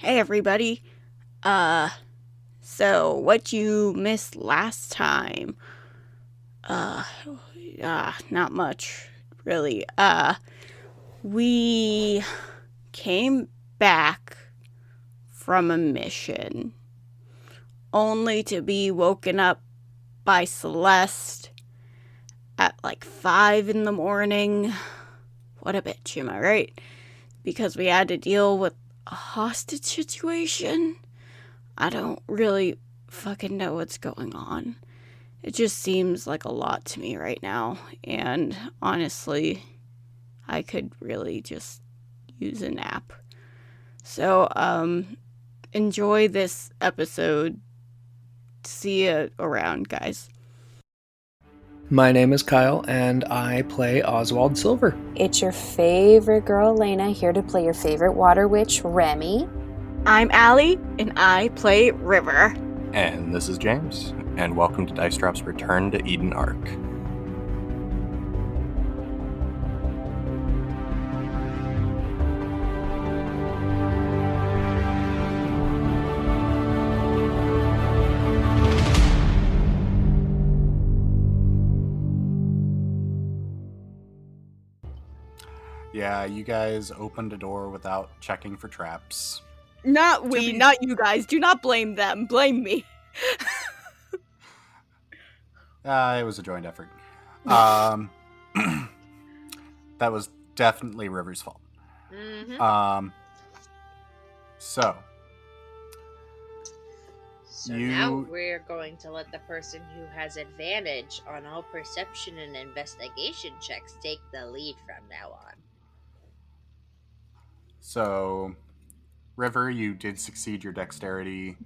Hey everybody. Uh so what you missed last time? Uh Not much really. We came back from a mission only to be woken up by Celeste at like 5 in the morning. What a bitch, am I right? Because we had to deal with a hostage situation. I don't really fucking know what's going on. It just seems like a lot to me right now. And honestly, I could really just use a nap. So, enjoy this episode. See you around, guys. My name is Kyle, and I play Oswald Silver. It's your favorite girl, Lena, here to play your favorite water witch, Remy. I'm Allie, and I play River. And this is James, and welcome to Dice Drop's Return to Eden Arc. Yeah, you guys opened a door without checking for traps. Not we, not you guys. Do not blame them. Blame me. It was a joint effort. That was definitely River's fault. Mm-hmm. So now we're going to let the person who has advantage on all perception and investigation checks take the lead from now on. So, River, you did succeed your dexterity,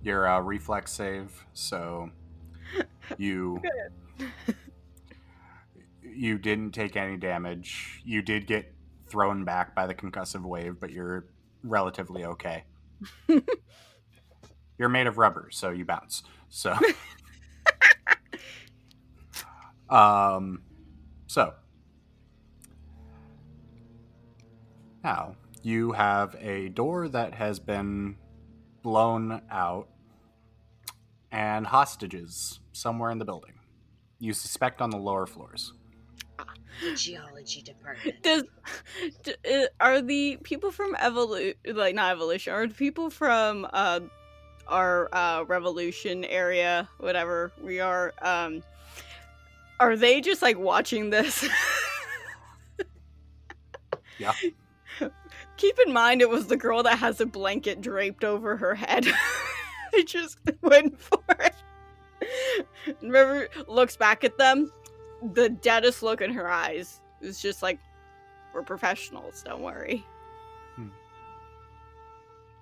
your reflex save, so you didn't take any damage. You did get thrown back by the concussive wave, but you're relatively okay. You're made of rubber, so you bounce. So, so now you have a door that has been blown out and hostages somewhere in the building. You suspect on the lower floors. Geology department. Are the people from not evolution, are the people from our revolution area, whatever we are they just like watching this? Yeah. Keep in mind it was the girl that has a blanket draped over her head. I just went for it. River looks back at them. The deadest look in her eyes is just like, we're professionals, don't worry.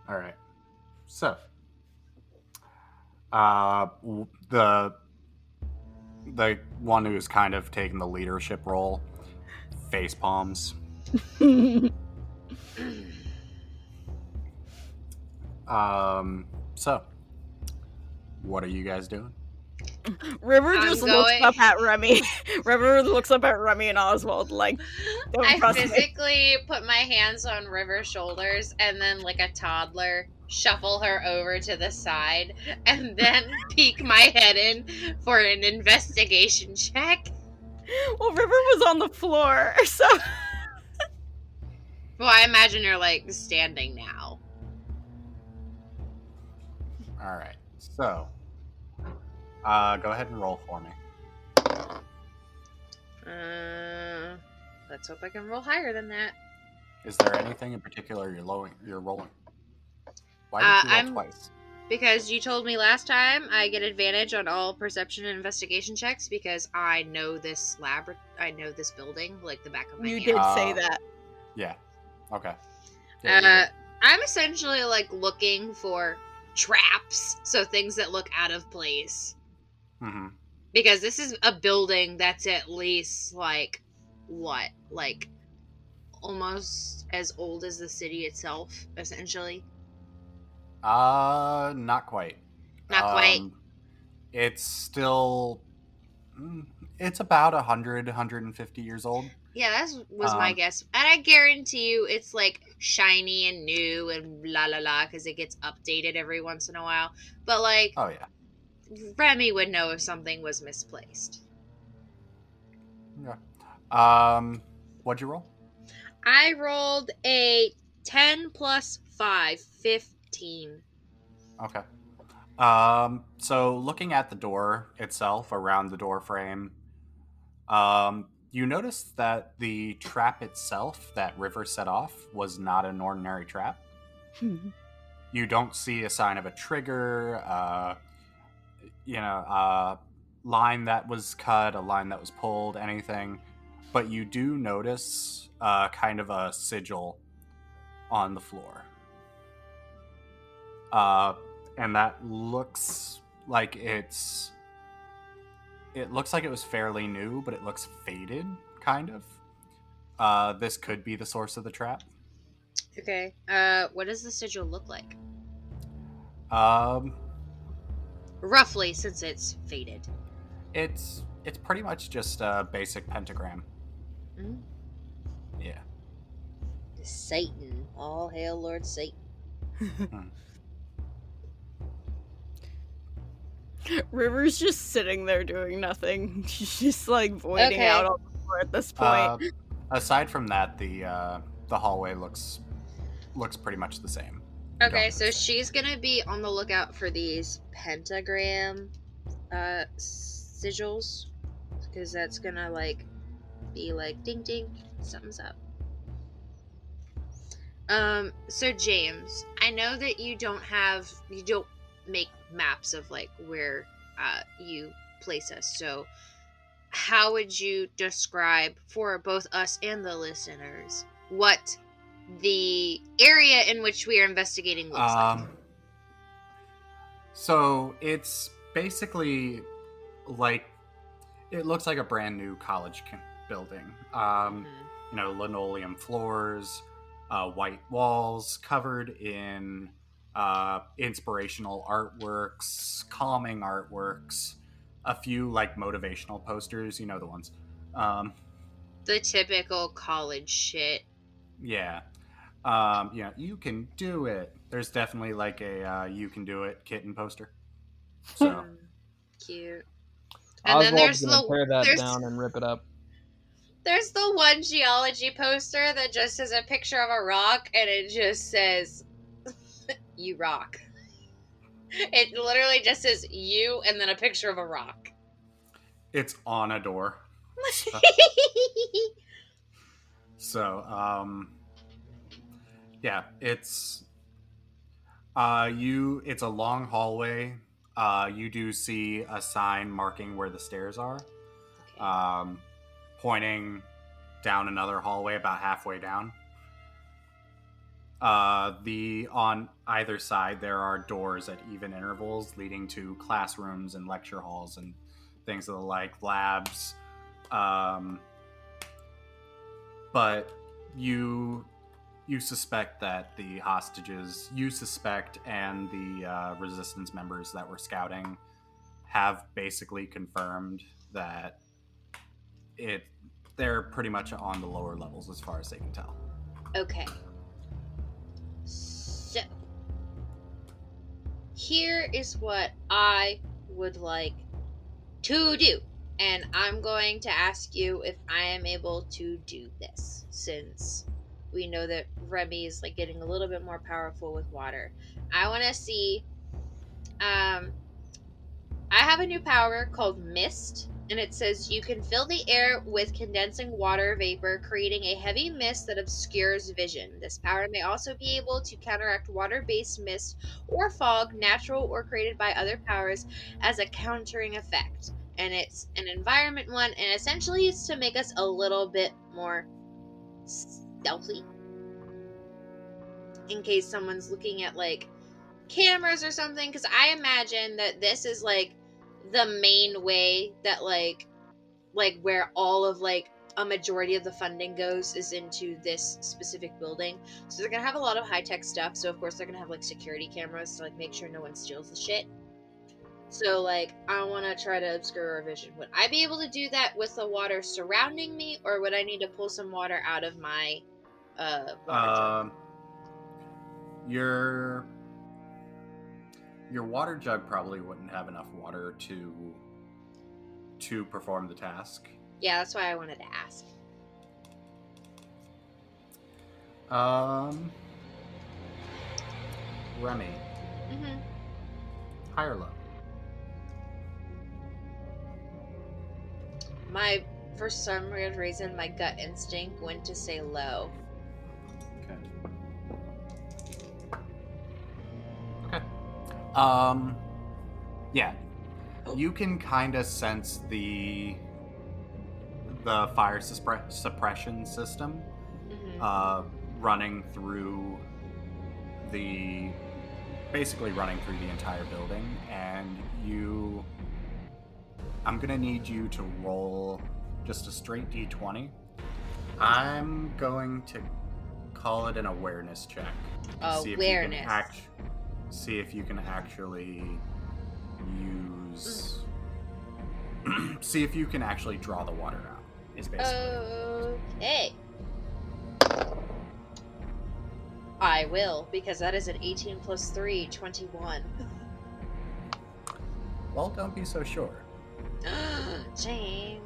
All right. So, the one who's kind of taking the leadership role, face palms. So, what are you guys doing? River just looks up at Remy. River looks up at Remy and Oswald like, I physically put my hands on River's shoulders and then, like a toddler, shuffle her over to the side and then peek my head in for an investigation check. Well, River was on the floor, so... Well, I imagine you're, like, standing now. Alright, so... go ahead and roll for me. Let's hope I can roll higher than that. Is there anything in particular you're rolling? Why did you roll twice? Because you told me last time I get advantage on all perception and investigation checks because I know this I know this building like the back of my hand. You did say that. Yeah. Okay. I'm essentially like looking for traps, so things that look out of place. Mm-hmm. Because this is a building that's at least like almost as old as the city itself, essentially. Not quite. Not quite. It's still... It's about 150 years old. Yeah, that was my Um, guess. And I guarantee you it's like shiny and new and la la la because it gets updated every once in a while. But like, oh yeah. Remy would know if something was misplaced. Yeah. What'd you roll? I rolled a 10 plus 5, 15. Okay. So looking at the door itself, around the door frame, you notice that the trap itself that River set off was not an ordinary trap. You don't see a sign of a trigger, line that was cut, a line that was pulled, anything. But you do notice kind of a sigil on the floor. And that looks like it looks like it was fairly new, but it looks faded, kind of. This could be the source of the trap. Okay. What does the sigil look like? Um, Roughly, since it's faded. it's pretty much just a basic pentagram. Mm. Yeah. Satan. All hail Lord Satan. River's just sitting there doing nothing. She's just like voiding Okay. out on the floor at this point. Aside from that, the hallway looks pretty much the same. You Okay, don't so notice she's gonna be on the lookout for these pentagram sigils. Because that's gonna like be like ding ding, something's up. So James, I know that you don't make maps of like where you place us. So how would you describe for both us and the listeners what the area in which we are investigating looks like? So it's basically like it looks like a brand new college building. Linoleum floors, white walls covered in inspirational artworks, calming artworks, a few like motivational posters. You know the ones. The typical college shit. Yeah. You can do it. There's definitely like a you can do it kitten poster. So Cute. And then Oswald's gonna tear that down and rip it up. There's the one geology poster that just has a picture of a rock and it just says, "You rock." It literally just says "you" and then a picture of a rock. it's on a door. So, yeah, it's it's a long hallway. You do see a sign marking where the stairs are. Okay. Pointing down another hallway about halfway down. On either side there are doors at even intervals leading to classrooms and lecture halls and things of the like, labs. But you suspect that the hostages and the resistance members that were scouting have basically confirmed that they're pretty much on the lower levels as far as they can tell. Okay. So, here is what I would like to do. And I'm going to ask you if I am able to do this, since we know that Remy is like getting a little bit more powerful with water. I want to see. I have a new power called Mist, and it says you can fill the air with condensing water vapor, creating a heavy mist that obscures vision. This power may also be able to counteract water-based mist or fog, natural or created by other powers, as a countering effect. And it's an environment one, and essentially it's to make us a little bit more stealthy. In case someone's looking at like cameras or something, because I imagine that this is like the main way that like where all of like a majority of the funding goes is into this specific building. So they're gonna have a lot of high-tech stuff, so of course they're gonna have like security cameras to like make sure no one steals the shit. So, like, I want to try to obscure our vision. Would I be able to do that with the water surrounding me, or would I need to pull some water out of my water jug? Your water jug probably wouldn't have enough water to perform the task. Yeah, that's why I wanted to ask. Remy. Mm-hmm. High or low? For some weird reason, my gut instinct went to say low. Okay. Yeah. You can kind of sense the fire suppression system running through basically running through the entire building, and I'm gonna need you to roll just a straight d20. I'm going to call it an awareness check. Awareness. See if you can actually use. See if you can actually draw the water out. Is basically. Okay. I will, because that is an 18 plus 3, 21. Well, don't be so sure. James.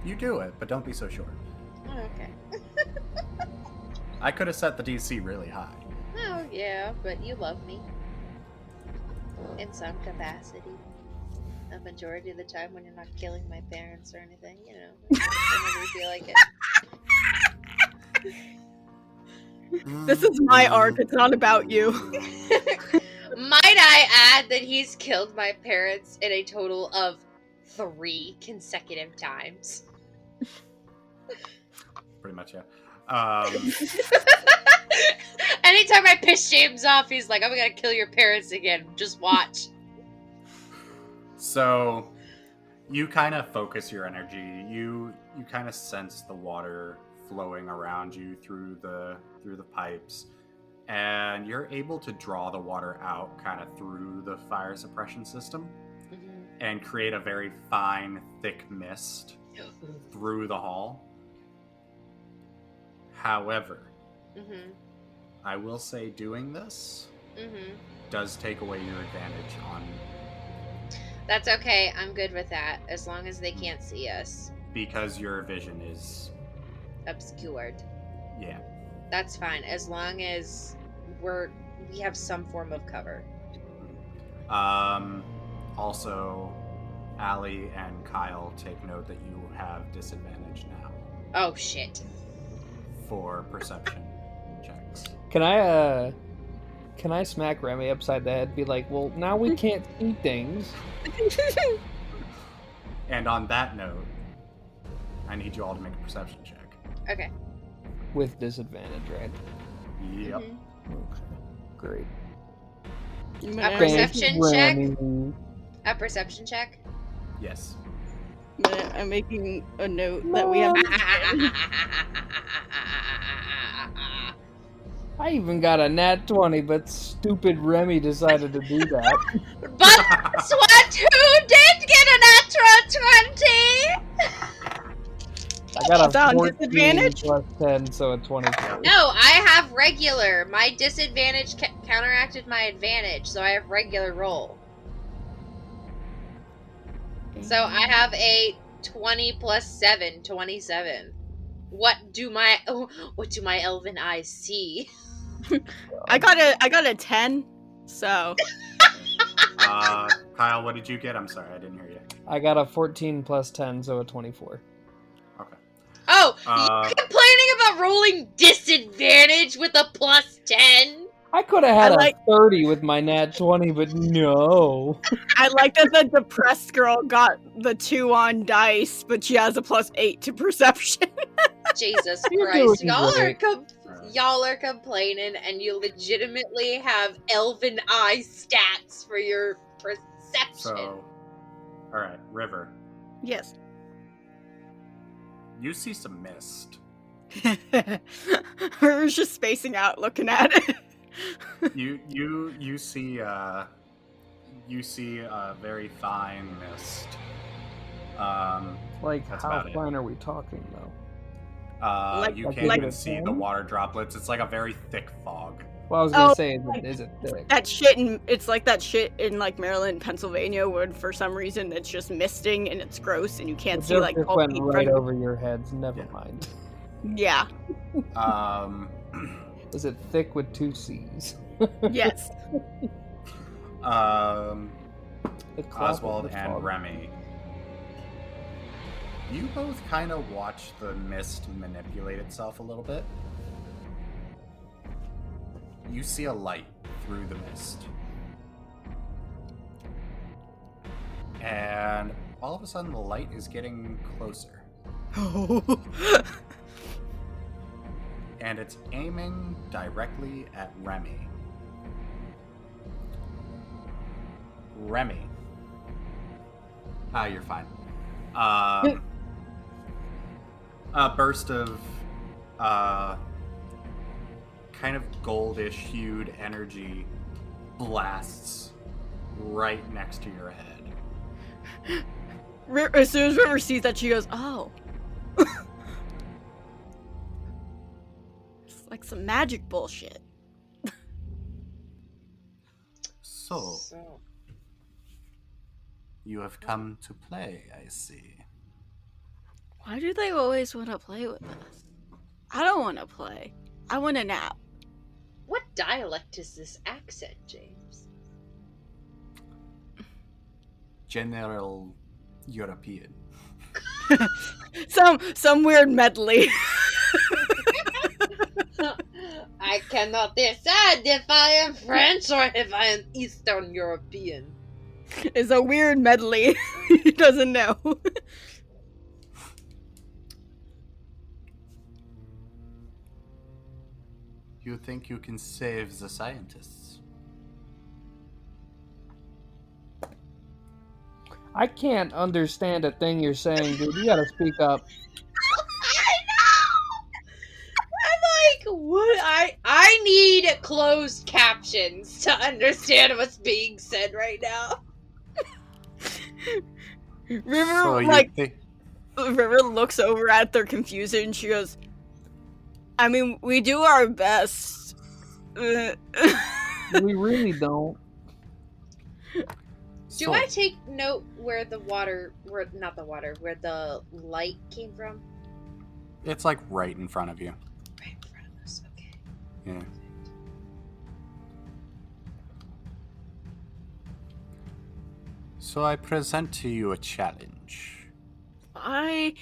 You do it, but don't be so sure. Oh, okay. I could have set the DC really high. Oh, yeah, but you love me. In some capacity. A majority of the time when you're not killing my parents or anything, you know. Whenever you feel like it. This is my arc, it's not about you. Might I add that he's killed my parents in a total of 3 consecutive times. Pretty much, yeah. Anytime I piss James off, he's like, I'm gonna kill your parents again. Just watch. So, you kind of focus your energy. You kind of sense the water flowing around you through the pipes, and you're able to draw the water out kind of through the fire suppression system and create a very fine, thick mist through the hall. However, I will say doing this does take away your advantage on. That's okay. I'm good with that, as long as they can't see us. Because your vision is obscured. Yeah. That's fine, as long as we have some form of cover. Also, Allie and Kyle, take note that you have disadvantage now. Oh shit. For perception checks. Can I smack Remy upside the head? Be like, well, now we can't see things. And on that note, I need you all to make a perception check. Okay. With disadvantage, right? Yep. Okay. Great. A perception check? Remy. A perception check? Yes. I'm making a note that we have. I even got a nat 20, but stupid Remy decided to do that. But that's what? Who did get a natural 20? I got a 14 disadvantage? plus 10, so a 24. No, I have regular. My disadvantage counteracted my advantage, so I have regular roll. So I have a 20 plus 7, 27. What do my elven eyes see? I got a 10, so. Kyle, what did you get? I'm sorry, I didn't hear you. I got a 14 plus 10, so a 24. Okay. Oh, you're complaining about rolling disadvantage with a plus 10? I could have had a 30 with my nat 20, but no. I like that the depressed girl got the 2 on dice, but she has a plus 8 to perception. Jesus You're Christ. doing Y'all are complaining, and you legitimately have elven eye stats for your perception. So, alright, River. Yes. You see some mist. River's just spacing out, looking at it. You see you see a very fine mist. Like, That's how about it. fine are we talking, though? You Like, can't is it even a see the pen? water droplets. It's like a very thick fog. Well, I was gonna Oh, say, is it thick? that shit it's like that shit in like Maryland, Pennsylvania, where for some reason it's just misting and it's gross and you can't The see joke like just 12 went feet in right front of over your heads. Never mind. you. Yeah. Is it thick with 2 C's? Yes. The cloth of Oswald the and fog. Remy, you both kind of watch the mist manipulate itself a little bit. You see a light through the mist. And all of a sudden the light is getting closer. And it's aiming directly at Remy. Remy. You're fine. A burst of kind of goldish hued energy blasts right next to your head. As soon as River sees that, she goes, "Oh." It's like some magic bullshit. So, you have come to play, I see. Why do they always want to play with us? I don't want to play. I want a nap. What dialect is this accent, James? General European. Some weird medley. I cannot decide if I am French or if I am Eastern European. It's a weird medley. He doesn't know. You think you can save the scientists? I can't understand a thing you're saying, dude. You gotta speak up. I know! I'm like, what? I need closed captions to understand what's being said right now. River, River looks over at their confusion and she goes, I mean, we do our best. We really don't. Do I take note where the light came from? It's like right in front of you. Right in front of us, okay. Yeah. So I present to you a challenge. Why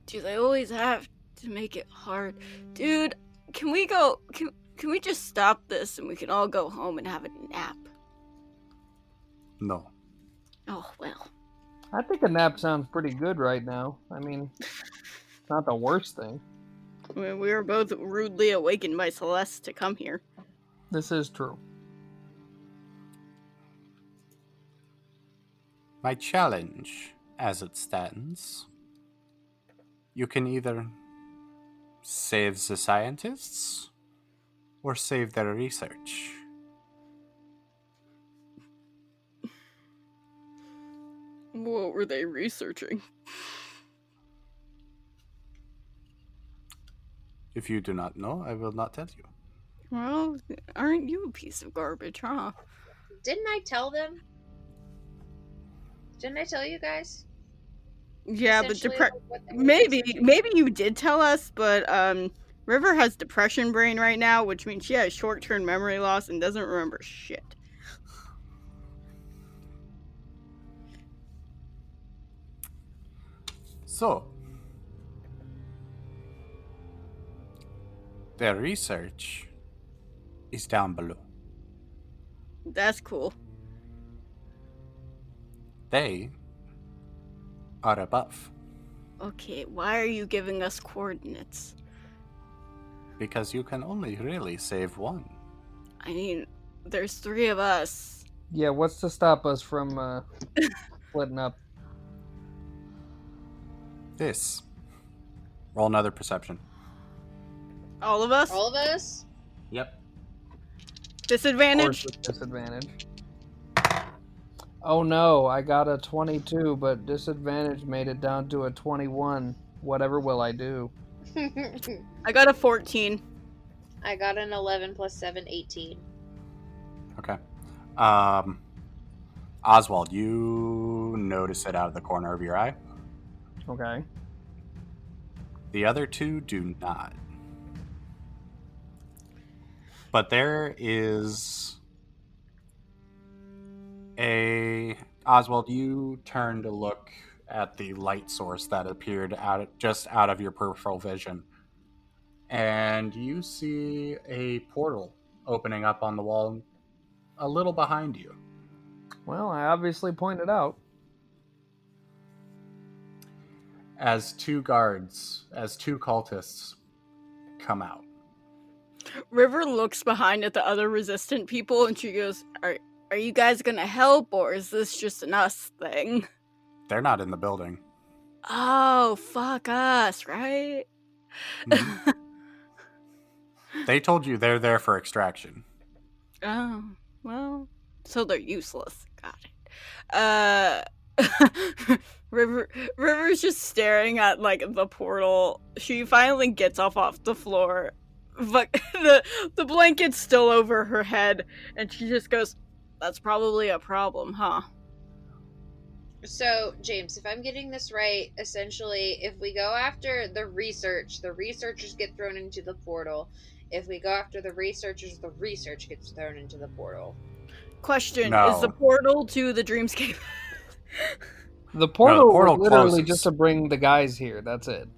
do they always have to make it hard? Dude, can we go... Can we just stop this and we can all go home and have a nap? No. Oh, well. I think a nap sounds pretty good right now. I mean, it's not the worst thing. I mean, we were both rudely awakened by Celeste to come here. This is true. My challenge, as it stands, you can either save the scientists or save their research. What were they researching? If you do not know, I will not tell you. Well, aren't you a piece of garbage, huh? Didn't I tell them? Didn't I tell you guys? Yeah, but Essentially, what they were maybe researching? you did tell us, but River has depression brain right now, which means she has short-term memory loss and doesn't remember shit. So, their research is down below. That's cool. They are above. Okay, why are you giving us coordinates? Because you can only really save one. I mean, there's 3 of us. Yeah, what's to stop us from splitting up? This. Roll another perception. All of us? All of us? Yep. Disadvantage? Of course with disadvantage. Oh no, I got a 22, but disadvantage made it down to a 21. Whatever will I do? I got a 14. I got an 11 plus 7, 18. Okay. Oswald, you notice it out of the corner of your eye. Okay. The other two do not. But there is a... Oswald, you turn to look at the light source that appeared just out of your peripheral vision. And you see a portal opening up on the wall a little behind you. Well, I obviously pointed out. As two cultists come out. River looks behind at the other resistant people and she goes, Are you guys gonna help, or is this just an us thing? They're not in the building. Oh, fuck us, right? Mhm. They told you they're there for extraction. Oh, well, so they're useless. Got it. River's just staring at, like, the portal. She finally gets off the floor, but the blanket's still over her head, and she just goes, that's probably a problem, huh? So, James, if I'm getting this right, essentially, if we go after the researchers get thrown into the portal. If we go after the researchers, the research gets thrown into the portal. Question, No. is the portal to the dreamscape? The portal, portal was literally closes. just to bring the guys here. That's it.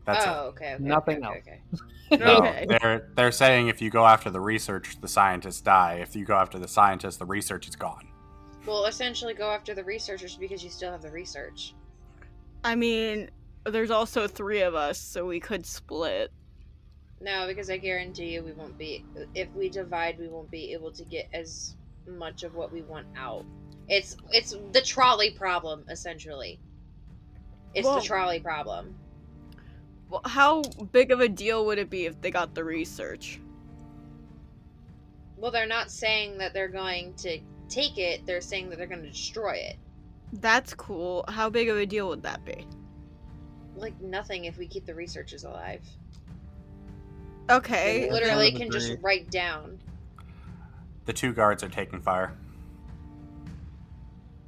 That's okay. Nothing okay, else. Okay. No, Okay. they're saying if you go after the research, the scientists die. If you go after the scientists, the research is gone. Well, essentially, go after the researchers because you still have the research. I mean, there's also 3 of us, so we could split. No, because I guarantee you we won't be... If we divide, we won't be able to get as much of what we want out. It's the trolley problem, essentially. It's Well- the trolley problem. Well, how big of a deal would it be if they got the research? Well, they're not saying that they're going to take it. They're saying that they're going to destroy it. That's cool. How big of a deal would that be? Like, nothing if we keep the researchers alive. Okay. They literally kind of can just agree. write down. The 2 guards are taking fire.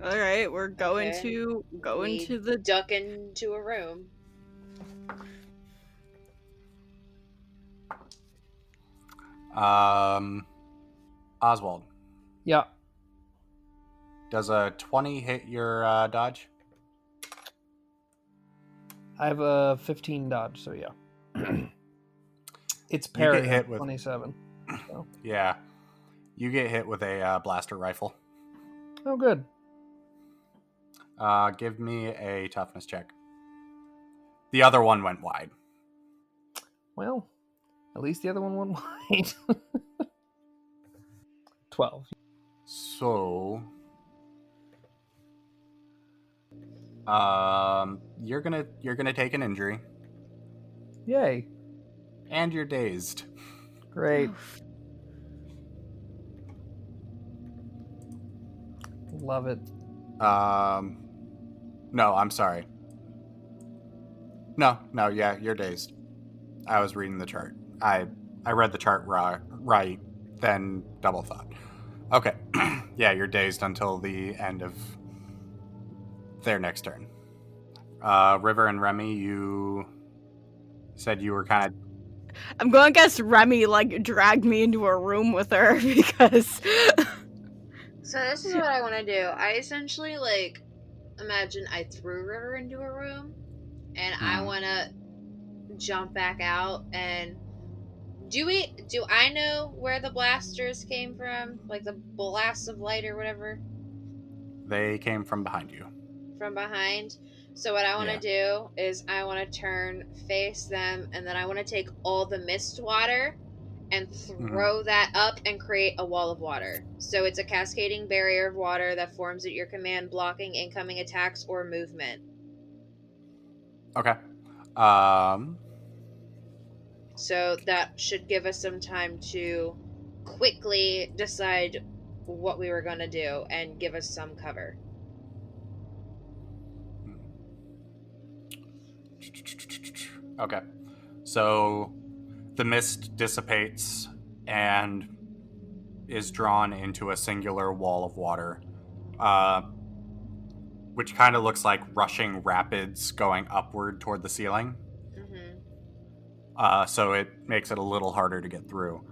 All right, we're going Okay. to go We into the. duck into a room. Oswald, Yeah. does a 20 hit your dodge? I have a 15 dodge, so yeah. It's You parry get hit at with- 27. Yeah. You get hit with a blaster rifle. Oh, good. Give me a toughness check. The other one went wide. Well, at least the other one went wide. 12. So, you're gonna take an injury, Yay. and you're dazed. Great. Love it. No, I'm sorry. No, yeah, you're dazed. I was reading the chart. I read the chart right, then double thought. Okay, yeah, you're dazed until the end of their next turn. River and Remy, you said you were kind of... I'm going to guess Remy like dragged me into a room with her because. So this is what I want to do. I essentially, like, imagine I threw River into a room, and I want to jump back out, and do I know where the blasters came from? Like, the blasts of light or whatever? They came from behind you. From behind? So what I want to do is I want to turn, face them, and then I want to take all the mist water and throw that up and create a wall of water. So it's a cascading barrier of water that forms at your command, blocking incoming attacks or movement. Okay. So that should give us some time to quickly decide what we were going to do and give us some cover. Okay. So the mist dissipates and is drawn into a singular wall of water, which kind of looks like rushing rapids going upward toward the ceiling. Mm-hmm. So it makes it a little harder to get through.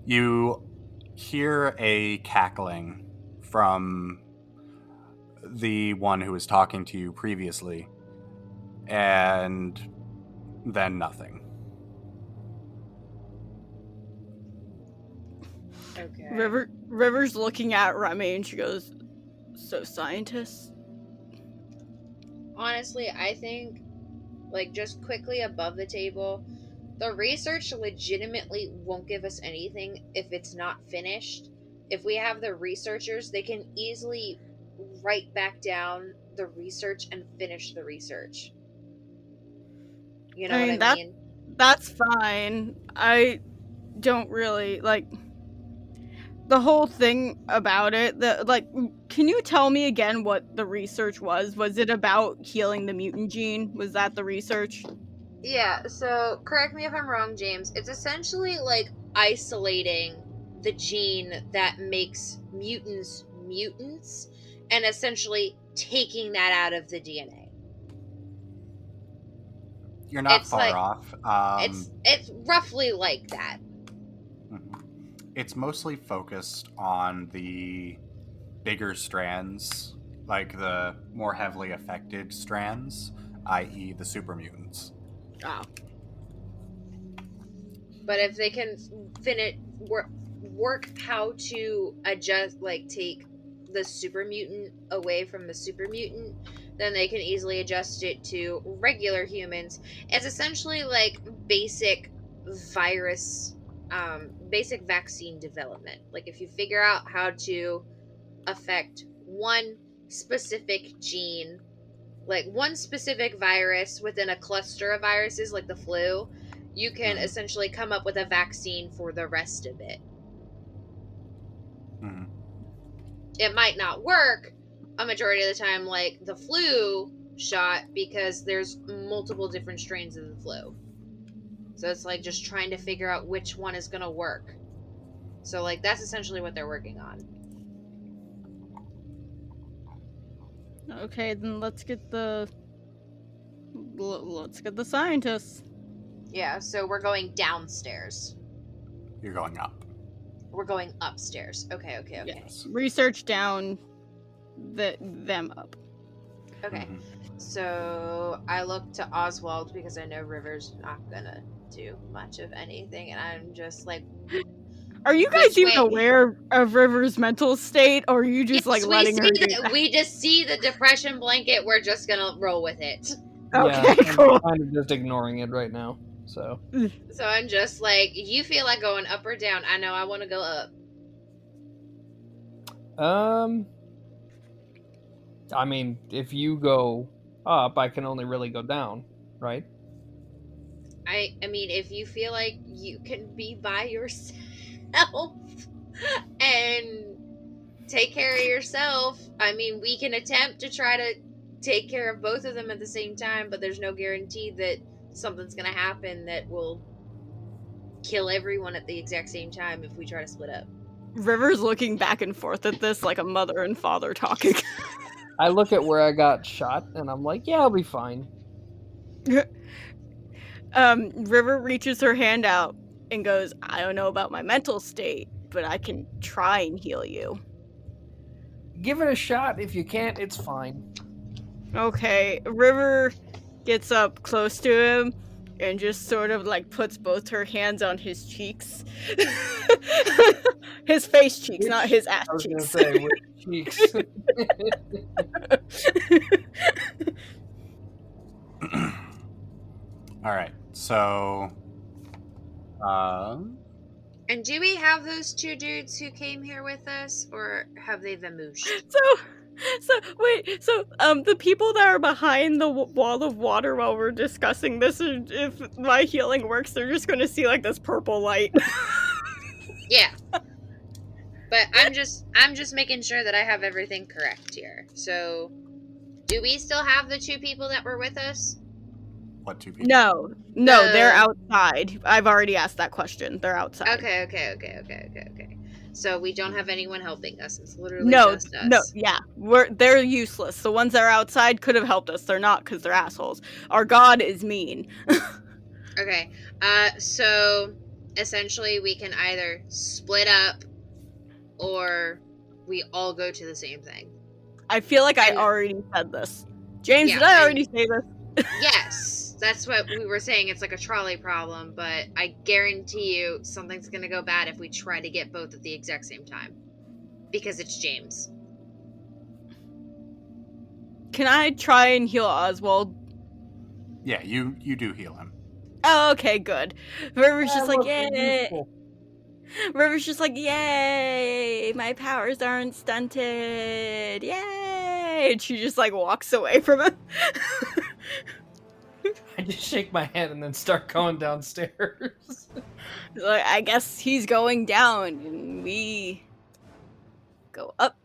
You hear a cackling from the one who was talking to you previously, and then nothing. Okay. River's looking at Remy and she goes, "So scientists?" Honestly, I think, like, just quickly above the table, the research legitimately won't give us anything if it's not finished. If we have the researchers, they can easily write back down the research and finish the research. You know what I mean? That's fine. I don't really like the whole thing about it. Can you tell me again what the research was? Was it about healing the mutant gene? Was that the research? Yeah, so correct me if I'm wrong, James. It's essentially like isolating the gene that makes mutants mutants and essentially taking that out of the DNA. You're not It's far like- off. It's roughly like that. It's mostly focused on the bigger strands, like the more heavily affected strands, i.e. the super mutants. Oh. But if they can work how to adjust, like take the super mutant away from the super mutant, then they can easily adjust it to regular humans. It's essentially like basic vaccine development. Like if you figure out how to affect one specific gene, like one specific virus within a cluster of viruses like the flu, you can essentially come up with a vaccine for the rest of it. Mm-hmm. It might not work a majority of the time like the flu shot because there's multiple different strains of the flu. So it's like just trying to figure out which one is going to work. So like that's essentially what they're working on. Okay, then let's get the scientists. Yeah, so we're going downstairs. You're going up. We're going upstairs. Okay. Yes. Research down, them up. Okay. Mhm. So I look to Oswald because I know River's not gonna do much of anything, and I'm just like, are you guys Which even way? aware of River's mental state, or are you just yes, letting her do that? we just see the depression blanket. We're just gonna roll with it. Okay, Yeah, cool. I'm kind of just ignoring it right now. So So I'm just like, you feel like going up or down? I know I want to go up. I mean, if you go up, I can only really go down, right? I mean, if you feel like you can be by yourself and take care of yourself, I mean, we can attempt to try to take care of both of them at the same time, but there's no guarantee that something's going to happen that will kill everyone at the exact same time if we try to split up. River's looking back and forth at this like a mother and father talking. I look at where I got shot, and I'm like, yeah, I'll be fine. River reaches her hand out and goes, I don't know about my mental state, but I can try and heal you. Give it a shot. If you can't, it's fine. Okay, River gets up close to him and just sort of like puts both her hands on his cheeks. His face cheeks, not his ass I was cheeks. gonna say, with cheeks. All right. So, And do we have those two dudes who came here with us, or have they vamooshed? So the people that are behind the wall of water while we're discussing this, if my healing works, they're just going to see like this purple light. Yeah. But I'm just making sure that I have everything correct here. So, do we still have the 2 people that were with us? What 2 people? No, they're outside. I've already asked that question. They're outside. Okay. So we don't have anyone helping us. It's literally just us. Yeah, they're useless. The ones that are outside could have helped us. They're not because they're assholes. Our god is mean. Okay. So essentially we can either split up or we all go to the same thing. I feel like I already said this. James, Yeah, did I already say this? Yes, that's what we were saying. It's like a trolley problem, but I guarantee you something's gonna go bad if we try to get both at the exact same time. Because it's James. Can I try and heal Oswald? Yeah, you do heal him. Oh, okay, good. River's just like, yay! River's just like, yay! My powers aren't stunted! Yay! And she just like walks away from him. I just shake my head and then start going downstairs. Like, I guess he's going down, and we go up.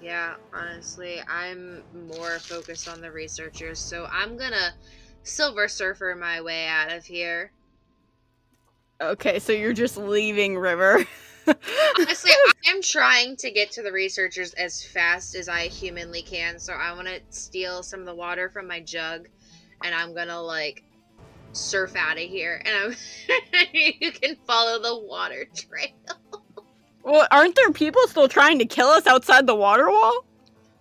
Yeah, honestly, I'm more focused on the researchers, so I'm gonna Silver Surfer my way out of here. Okay, so you're just leaving River. Honestly, I'm trying to get to the researchers as fast as I humanly can, so I want to steal some of the water from my jug, and I'm gonna, like, surf out of here, and you can follow the water trail. Well, aren't there people still trying to kill us outside the water wall?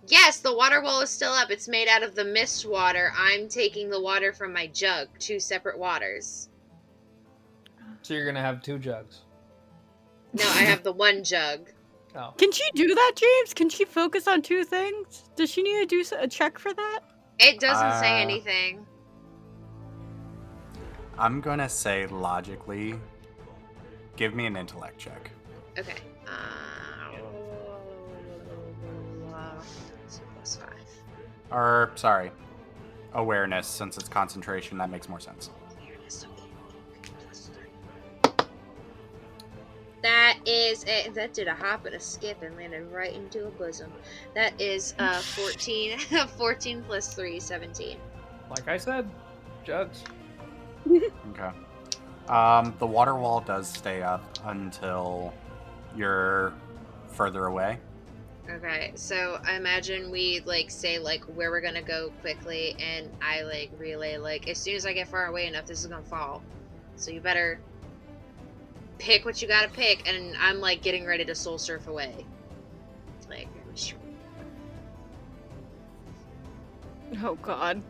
Yes, the water wall is still up. It's made out of the mist water. I'm taking the water from my jug, 2 separate waters. So you're gonna have 2 jugs. No, I have the 1 jug. Oh. Can she do that, James? Can she focus on 2 things? Does she need to do a check for that? It doesn't say anything. I'm gonna say logically, give me an intellect check. Okay. +5. Or, sorry, awareness, since it's concentration, that makes more sense. That is it. That did a hop and a skip and landed right into a bosom. That is 14. 14 plus 3, 17. Like I said, jugs. Okay. The water wall does stay up until you're further away. Okay, so I imagine we, like, say, like, where we're gonna go quickly, and I, like, relay, like, as soon as I get far away enough, this is gonna fall. So you better pick what you gotta pick, and I'm, like, getting ready to soul surf away. Like, Oh, God.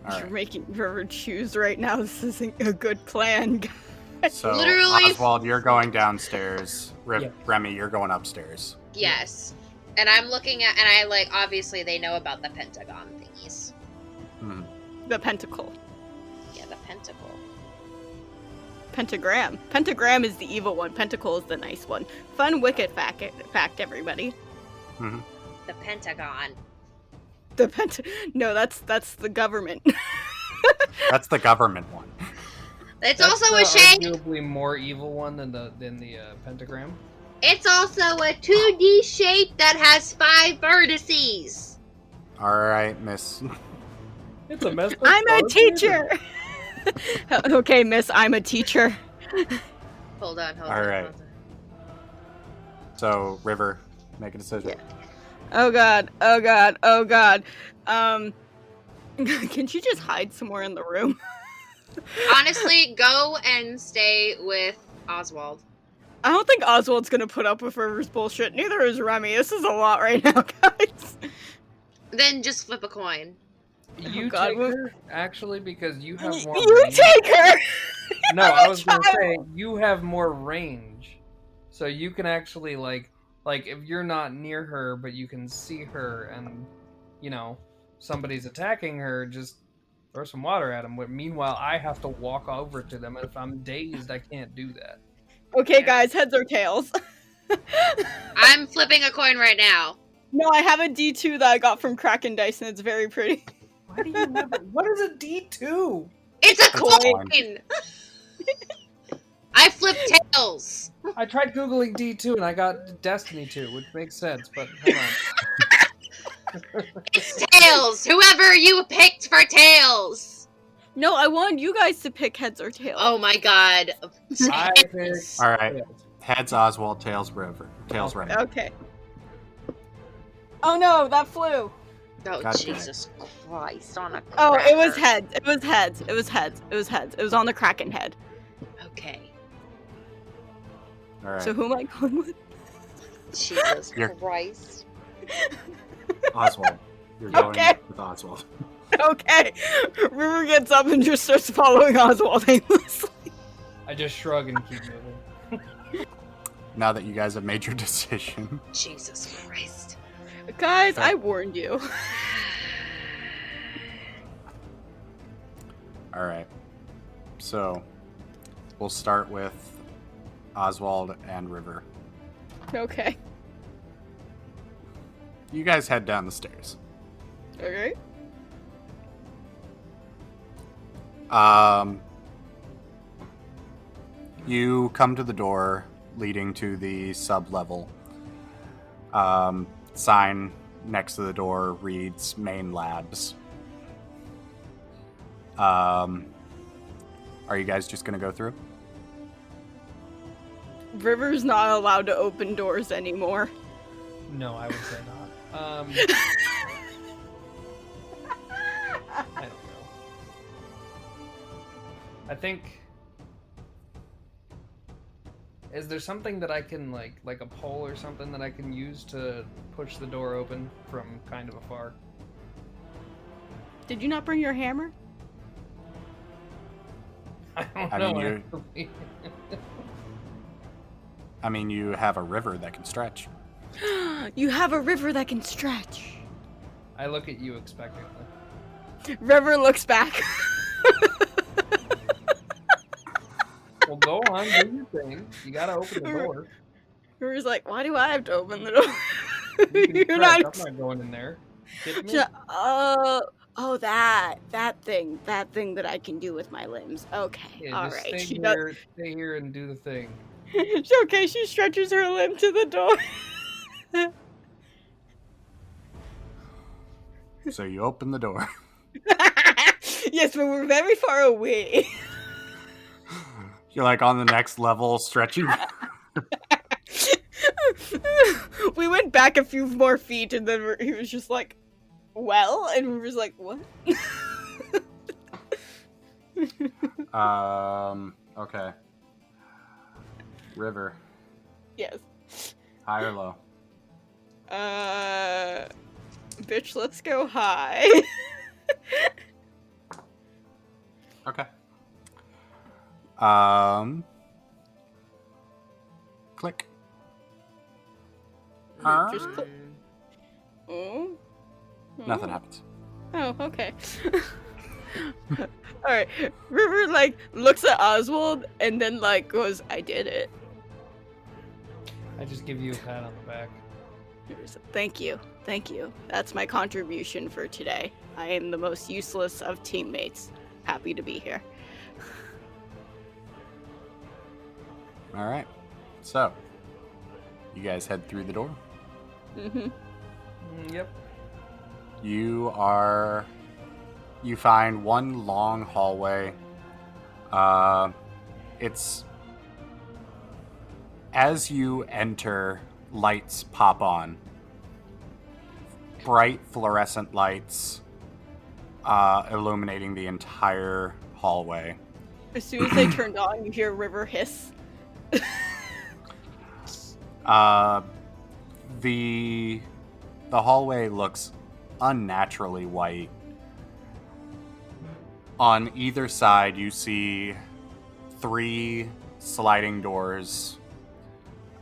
All You're right. making River choose right now. This isn't a good plan. So, Literally- Oswald, you're going downstairs. Yeah. Remy, you're going upstairs. yes. And I'm looking at, and I, like, obviously they know about the pentagon thingies. Hmm. The pentacle. Yeah, the pentacle. Pentagram. Pentagram is the evil one. Pentacle is the nice one. Fun wicked fact, everybody. Hmm. The pentagon. No, that's the government. That's the government one. It's That's also the a shape. arguably more evil one than the pentagram. It's also a 2D shape that has 5 vertices. All right, Miss. It's a mess. I'm a teacher. Okay, miss, I'm a teacher. Hold on. All right. So, River, make a decision. Oh god. Can she just hide somewhere in the room? Honestly, go and stay with Oswald. I don't think Oswald's gonna put up with River's bullshit. Neither is Remy. This is a lot right now, guys. Then just flip a coin. You God, take her, actually, because you have more You range. take her! No, I was gonna say, you have more range. So you can actually, like, if you're not near her, but you can see her, and, you know, somebody's attacking her, just throw some water at them. Meanwhile, I have to walk over to them, and if I'm dazed, I can't do that. Okay, guys, heads or tails? I'm flipping a coin right now. No, I have a D2 that I got from Kraken Dice, and it's very pretty. Why do you have What is a D2? It's a It's a coin! Tails! I tried Googling D2 and I got Destiny 2, which makes sense, but hold on. It's Tails! Whoever you picked for Tails! No, I want you guys to pick heads or tails. Oh my god. I picked All right. Tails. Heads Oswald, tails River. Tails Okay. River. Okay. Oh no, that flew. Oh, God Jesus Christ. On a Oh, it was cracker. heads. It was heads. It was heads. It was heads. It was on the Kraken head. Okay. All right. So who am I going with? Jesus You're- Christ. Oswald. You're going Okay. with Oswald. Okay. River gets up and just starts following Oswald aimlessly. I just shrug and keep moving. Now that you guys have made your decision. Jesus Christ. Guys, I warned you. All right. So, we'll start with Oswald and River. Okay. You guys head down the stairs. Okay. You come to the door leading to the sub-level. Sign next to the door reads Main Labs. Are you guys just gonna go through? River's not allowed to open doors anymore. No, I would say not. I don't know. I think... Is there something that I can, like a pole or something that I can use to push the door open from kind of afar? Did you not bring your hammer? I don't I know. mean, actually. I mean, you have a river that can stretch. You have a river that can stretch. I look at you expectantly. River looks back. Well, go on, do your thing. You gotta open the door. River's like, why do I have to open the door? You can You're stretch. not. I'm not going in there. Kidding me? Oh, that thing that I can do with my limbs. Okay, Yeah, all just right. stay here and do the thing. Okay, she stretches her limb to the door. So you open the door. Yes, but we're very far away. You're like on the next level stretching. We went back a few more feet, and then he was just like, "Well," and we was like, "What?" Okay. River, Yes. high or low? Bitch, let's go high. Okay. Click. Just click. Oh. Nothing happens. Oh, okay. Alright. River, like, looks at Oswald and then, like, goes, I did it. I just give you a pat on the back. Thank you. Thank you. That's my contribution for today. I am the most useless of teammates. Happy to be here. All right. So, you guys head through the door. Mm-hmm. Yep. You find one long hallway. It's as you enter, lights pop on. Bright fluorescent lights illuminating the entire hallway. As soon as they turned on, you hear River hiss. The hallway looks unnaturally white. On either side, you see 3 sliding doors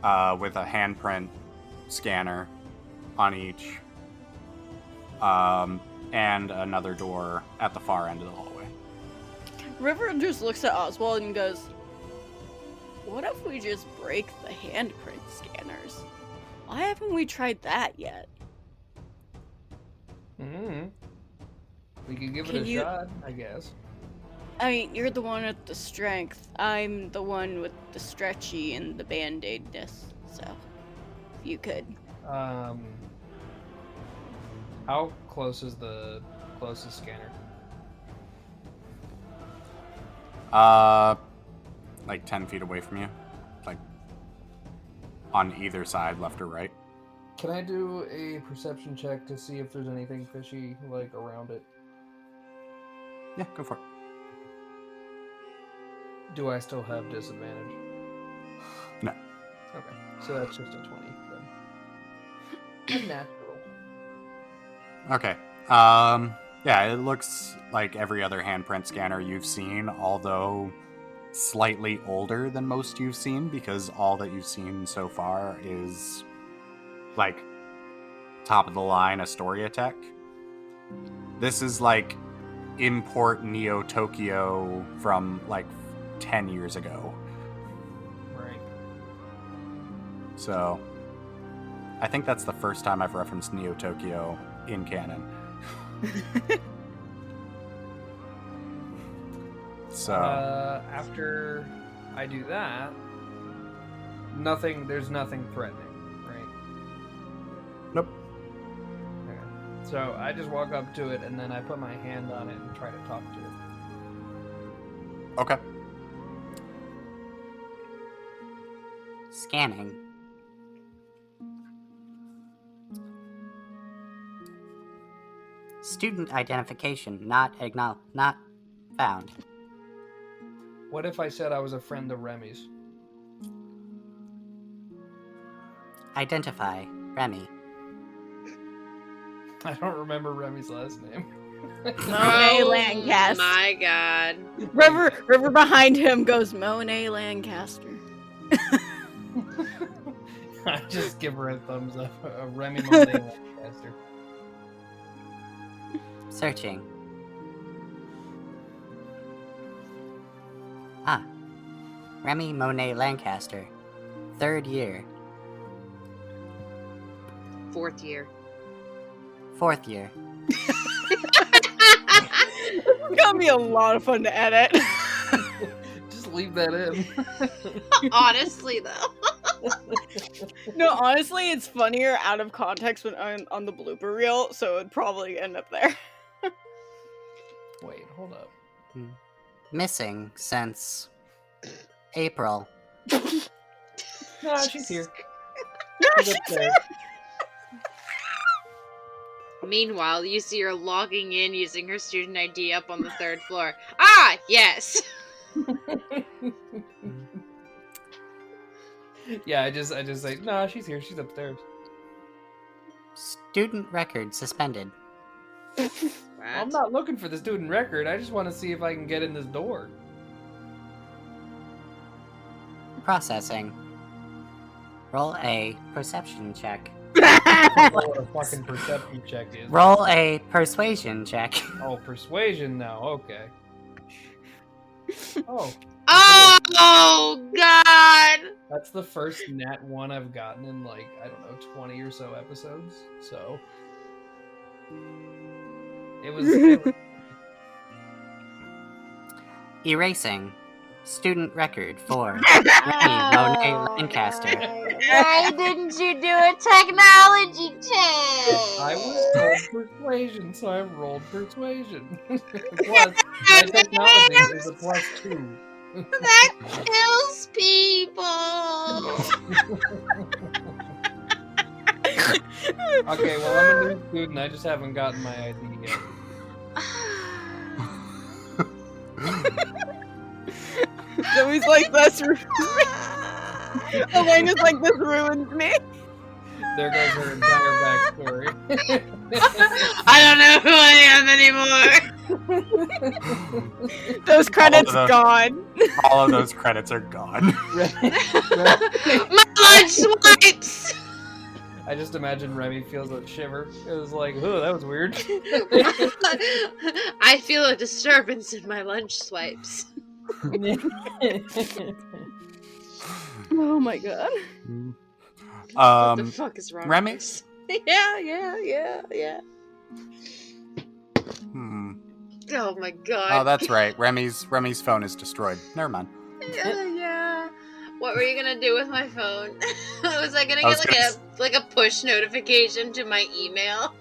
with a handprint scanner on each, and another door at the far end of the hallway. River just looks at Oswald and goes, what if we just break the handprint scanners? Why haven't we tried that yet? Mm-hmm. We could give it Can a you- shot, I guess. I mean, you're the one with the strength. I'm the one with the stretchy and the band-aidness. So, if you could. How close is the closest scanner? Like 10 feet away from you. Like, on either side, left or right. Can I do a perception check to see if there's anything fishy, like, around it? Yeah, go for it. Do I still have disadvantage? No. Okay, so that's just a 20 then. A natural. Okay. Yeah, it looks like every other handprint scanner you've seen, although slightly older than most you've seen, because all that you've seen so far is, like, top of the line Astoria tech. This is, like, import Neo Tokyo from, like, 10 years ago. Right. So, I think that's the first time I've referenced Neo Tokyo in canon. So after I do that, there's nothing threatening, right? Nope. Okay. So I just walk up to it and then I put my hand on it and try to talk to it. Okay. Scanning. Student identification not found. What if I said I was a friend of Remy's? Identify Remy. I don't remember Remy's last name. Monet Lancaster. My God. River behind him goes Monet Lancaster. I just give her a thumbs up. A Remy Monet Lancaster. Searching. Remy Monet Lancaster. 3rd year. 4th year. 4th year. It's gonna be a lot of fun to edit. Just leave that in. Honestly, though. No, honestly, it's funnier out of context when on the blooper reel, so it'd probably end up there. Wait, hold up. Missing since April. No, she's here. She's here. Meanwhile, you see her logging in using her student ID up on the 3rd floor. Ah, yes. Yeah, I just say, no, she's here. She's upstairs. Student record suspended. I'm not looking for the student record. I just want to see if I can get in this door. Processing. Roll a perception check. What a fucking perception check is. Roll a persuasion check. Oh, persuasion now. Okay. Oh. Oh, God. That's the first nat 1 I've gotten in, like, I don't know, 20 or so episodes. So. It was Erasing. Student record for Remy Monet Lancaster. Why didn't you do a technology check? I was told persuasion, so I rolled persuasion. Plus, my technology is a +2. That kills people. Okay, well, I'm a new student. I just haven't gotten my ID yet. So he's like, this Elena's like, this ruins me. There goes her entire backstory. I don't know who I am anymore. Those credits gone. All of those credits are gone. My lunch swipes. I just imagine Remy feels a shiver. It was like, oh, that was weird. I feel a disturbance in my lunch swipes. Oh my God. What the fuck is wrong? Remy? With this? Yeah. Oh my god. Oh, that's right. Remy's phone is destroyed. Never mind. Yeah. What were you gonna do with my phone? Was I gonna I was get like a push notification to my email?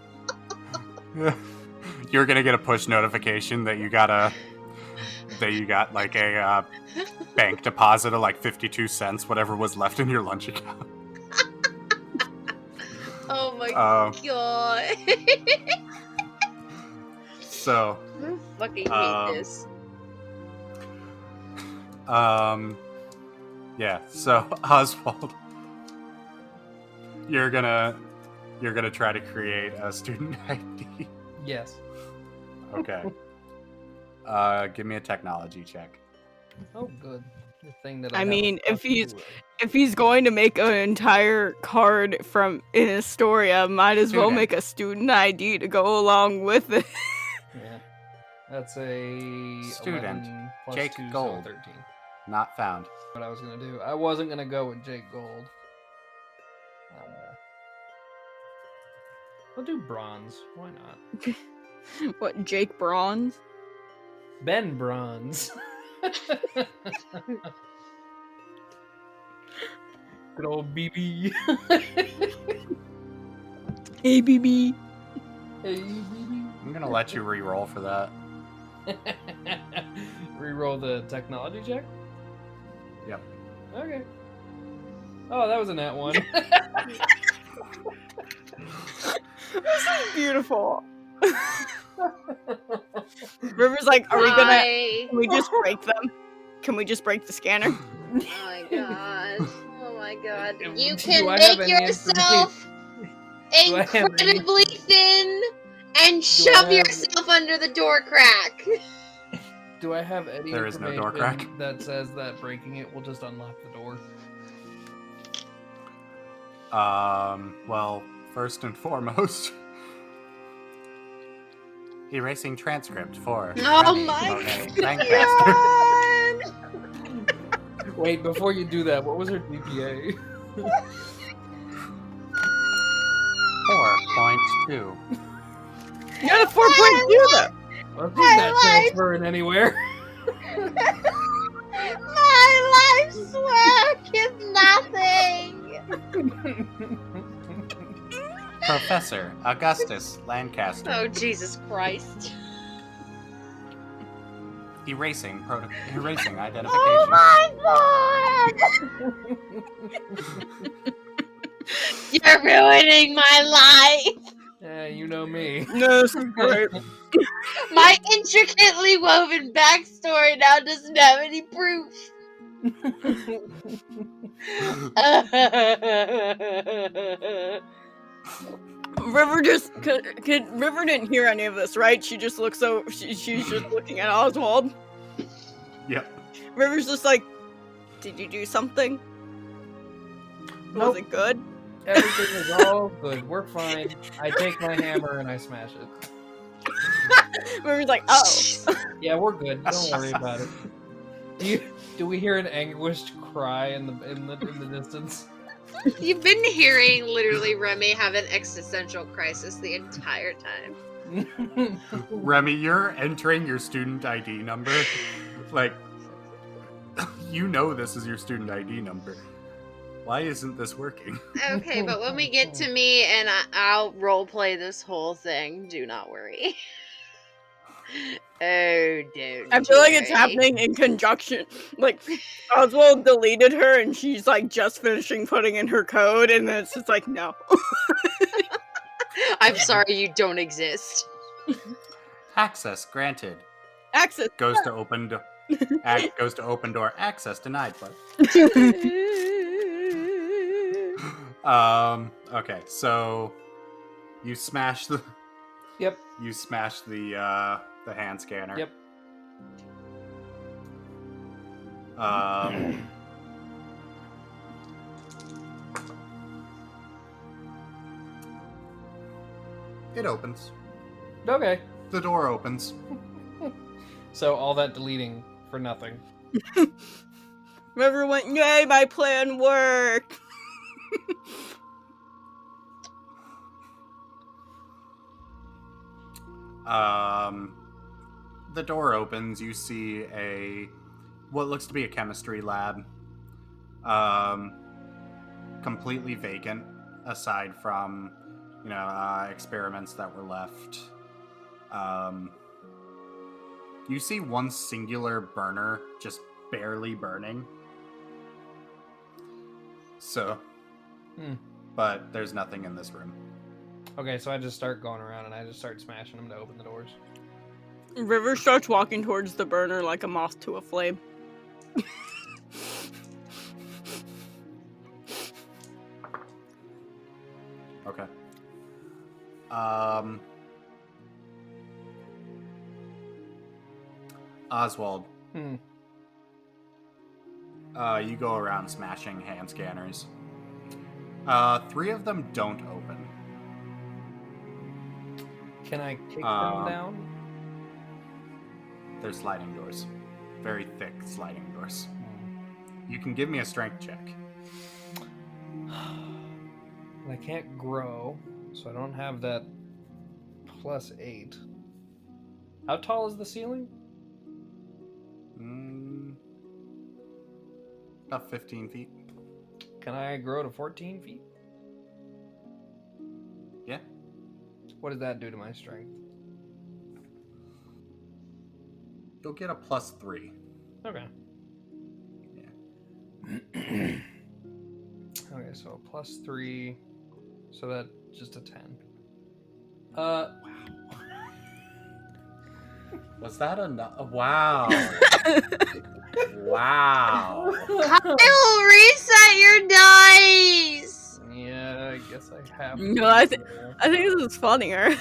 You're gonna get a push notification that you got like a bank deposit of like 52 cents, whatever was left in your lunch account. Oh my Uh, god. So, I fucking hate this. Yeah. So Oswald, you're gonna try to create a student ID. Yes. Okay. Give me a technology check. Oh, good. The thing that I have mean, a if he's fuck if he's going to make an entire card from in Astoria, might as well Student. make a student ID to go along with it. with. Yeah. That's a Student. 11 plus Jake 2, so Gold. 13. Not found. What I was gonna do. I wasn't gonna go with Jake Gold. I'll do bronze. Why not? What, Jake Bronze? Ben Bronze. Good old BB. Hey, BB. Hey, BB. I'm gonna let you re-roll for that. Reroll the technology check? Yep. Okay. Oh, that was a nat one. This is beautiful. River's like, are we gonna? Why? Can we just break them? Can we just break the scanner? Oh my god. Oh my god. You Do can I have make any yourself Do I have any- incredibly thin and I shove have- yourself under the door crack. Do I have any There is no door information crack. that says that breaking it will just unlock the door? Well, first and foremost, erasing transcript for Oh Remy my Monet Lancaster. God. Wait, before you do that, what was her GPA? 4.2. You got a 4.2 though. Well, she's not transferring anywhere. My life's work is nothing. Professor Augustus Lancaster. Oh, Jesus Christ. Erasing identification. Oh my god! You're ruining my life! Yeah, you know me. No, this is great. My intricately woven backstory now doesn't have any proof. River just River didn't hear any of this, right? She just looks she's just looking at Oswald. Yep. River's just like, did you do something? Nope. Was it good? Everything is all good. We're fine. I take my hammer and I smash it. River's like, oh. Yeah, we're good. Don't worry about it. Do we hear an anguished cry in the distance? You've been hearing literally Remy have an existential crisis the entire time. Remy, you're entering your student ID number. Like, you know this is your student ID number. Why isn't this working? Okay, but when we get to me and I'll roleplay this whole thing, do not worry. Oh, don't. I feel like it's worry. happening in conjunction. Like, Oswald deleted her and she's like just finishing putting in her code, and then it's just like, no. I'm sorry you don't exist. Access granted. Access. Goes to open door. Access denied. But okay, so you smash the. Yep. You smash the hand scanner. Yep. It opens. Okay. The door opens. So all that deleting for nothing. River went, yay, my plan worked. the door opens. You see what looks to be a chemistry lab, completely vacant, aside from experiments that were left. You see one singular burner just barely burning. So, but there's nothing in this room. Okay, so I just start going around and I just start smashing them to open the doors. River starts walking towards the burner like a moth to a flame. Okay. Oswald. You go around smashing hand scanners. 3 of them don't open. Can I kick them down? They're sliding doors. Very thick sliding doors. You can give me a strength check. I can't grow, so I don't have that +8. How tall is the ceiling? About 15 feet. Can I grow to 14 feet? Yeah. What does that do to my strength? You'll get a +3. Okay. Yeah. Okay, so a +3, so that's just a 10. Wow. Was that enough? Wow. Wow. Kyle, reset your dice! Yeah, I guess I have. No, I think this is funnier.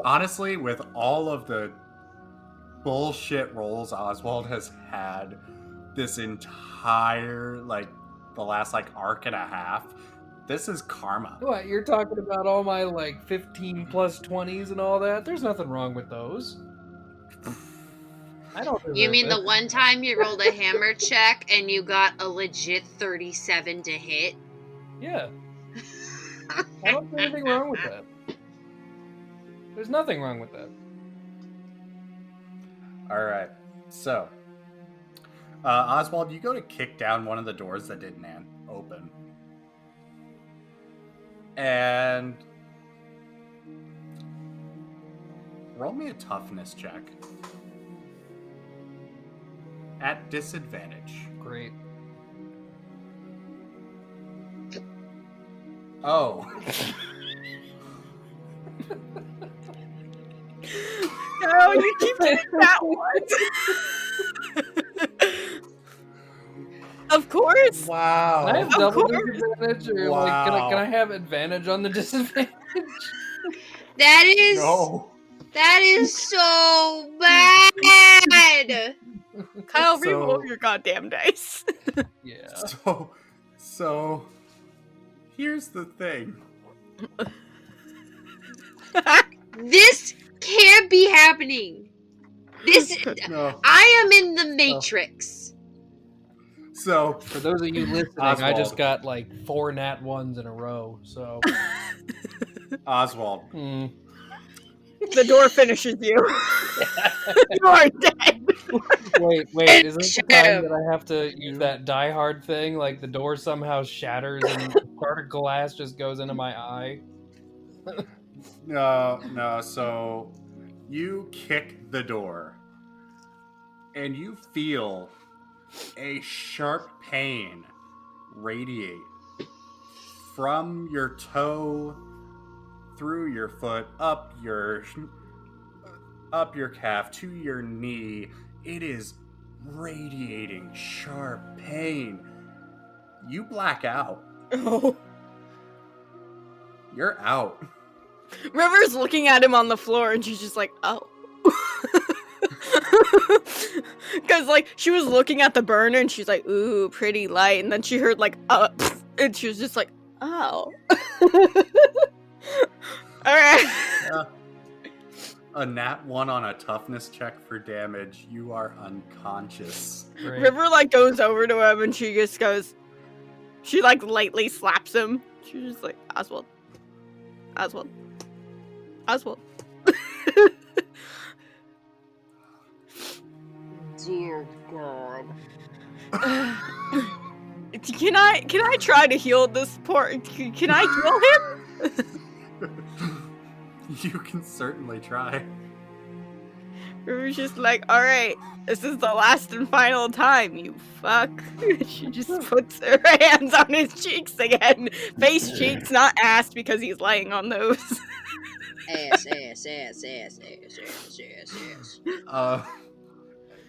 Honestly, with all of the bullshit rolls Oswald has had this entire, the last, arc and a half, this is karma. What, you're talking about all my, 15 plus 20s and all that? There's nothing wrong with those. I don't You mean deserve the it. one time you rolled a hammer check and you got a legit 37 to hit? Yeah. I don't see anything wrong with that. There's nothing wrong with that. Alright, so Oswald, you go to kick down one of the doors that didn't open. And roll me a toughness check. At disadvantage. Great. Oh. No, you keep doing that one. Of course. Wow. Can I have Of double course. disadvantage? Or Wow. can I have advantage on the disadvantage? That is that is so bad. Kyle, So- re-roll your goddamn dice. Yeah. So here's the thing. This can't be happening. This No. I am in the Matrix. So For those of you listening, I Oswald. just got 4 nat 1s in a row, so. Oswald, The door finishes you. You are dead. Wait, is this the time that I have to use that Die Hard thing? Like the door somehow shatters and part of glass just goes into my eye? no. So you kick the door, and you feel a sharp pain radiate from your toe through your foot up your calf to your knee. It is radiating sharp pain. You black out. Oh. You're out. River's looking at him on the floor and she's just like, oh. Because, she was looking at the burner and she's like, ooh, pretty light. And then she heard, and she was just like, oh. Alright. A nat 1 on a toughness check for damage. You are unconscious. Great. River, goes over to him and she just goes, she, lightly slaps him. She's just like, Oswald. dear God. Can I try to heal this poor? Can I heal him? You can certainly try. River's just like, all right, this is the last and final time, you fuck. She just puts her hands on his cheeks again. Face cheeks, not ass, because he's laying on those. Ass.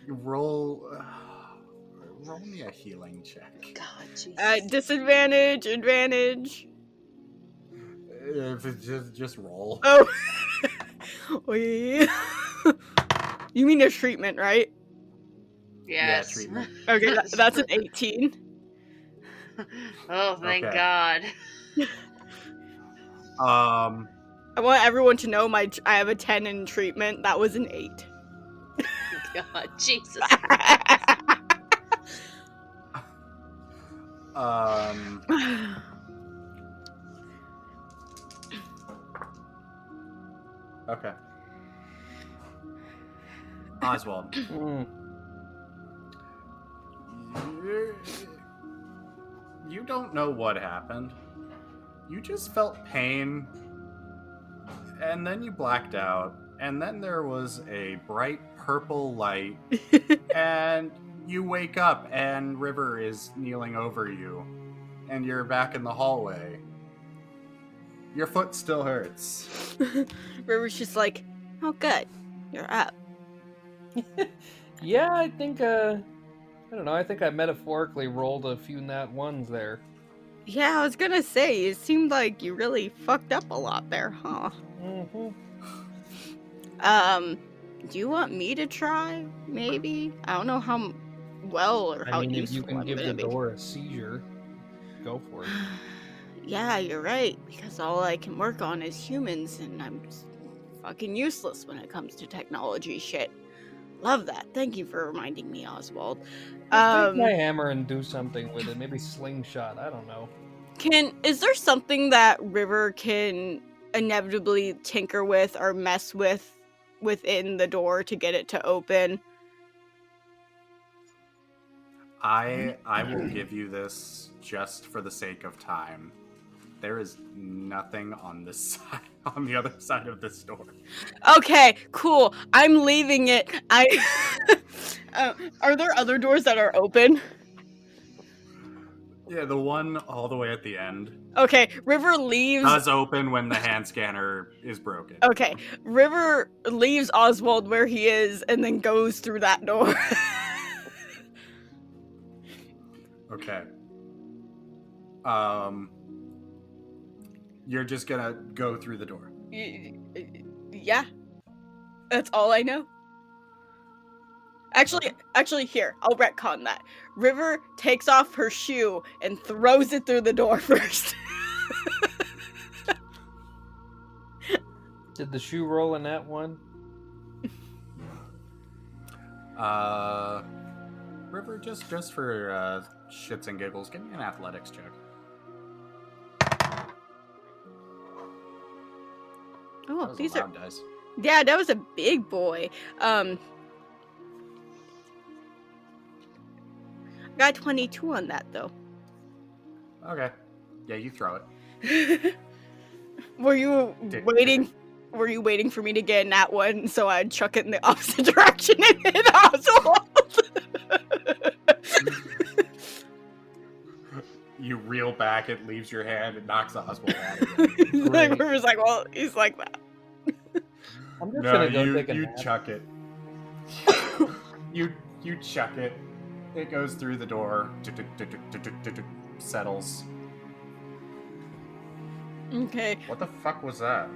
Roll me a healing check. God, Jesus. Disadvantage, advantage. Just roll. Oh. You mean a treatment, right? Yes. Yeah, treatment. Okay, that's an 18. Oh, thank Okay. God. I want everyone to know I have a 10 in treatment. That was an 8. God, Jesus. Okay. Oswald. You don't know what happened. You just felt pain, and then you blacked out, and then there was a bright purple light, and you wake up, and River is kneeling over you, and you're back in the hallway. Your foot still hurts. River's just like, oh good, you're up. Yeah, I think, I don't know, I think I metaphorically rolled a few nat ones there. Yeah, I was gonna say, it seemed like you really fucked up a lot there, huh? Mm-hmm. Do you want me to try, maybe? I don't know how well or how I mean, if useful you can I'm give gonna the be. door a seizure, go for it. Yeah, you're right, because all I can work on is humans, and I'm fucking useless when it comes to technology shit. Love that. Thank you for reminding me, Oswald. Just take my hammer and do something with it. Maybe slingshot. I don't know. Is there something that River can inevitably tinker with or mess with within the door to get it to open? I will give you this just for the sake of time. There is nothing on this side, on the other side of this door. Okay, cool. I'm leaving it. Are there other doors that are open? Yeah, the one all the way at the end Okay, River leaves. does open when the hand scanner is broken. Okay, River leaves Oswald where he is and then goes through that door. Okay. You're just gonna go through the door. Yeah. That's all I know. Actually, here, I'll retcon that. River takes off her shoe and throws it through the door first. Did the shoe roll in that one? River, just for shits and giggles, give me an athletics check. Oh, Those these are are... loud dice. Yeah, that was a big boy. Got 22 on that, though. Okay. Yeah, you throw it. Were you waiting for me to get in that one so I'd chuck it in the opposite direction and hit Oswald? You reel back, it leaves your hand, it knocks Oswald out. Like, River's like, well, he's like that. I'm just No, gonna go take a you nap. chuck it. You chuck it. It goes through the door. Settles. Okay. What the fuck was that?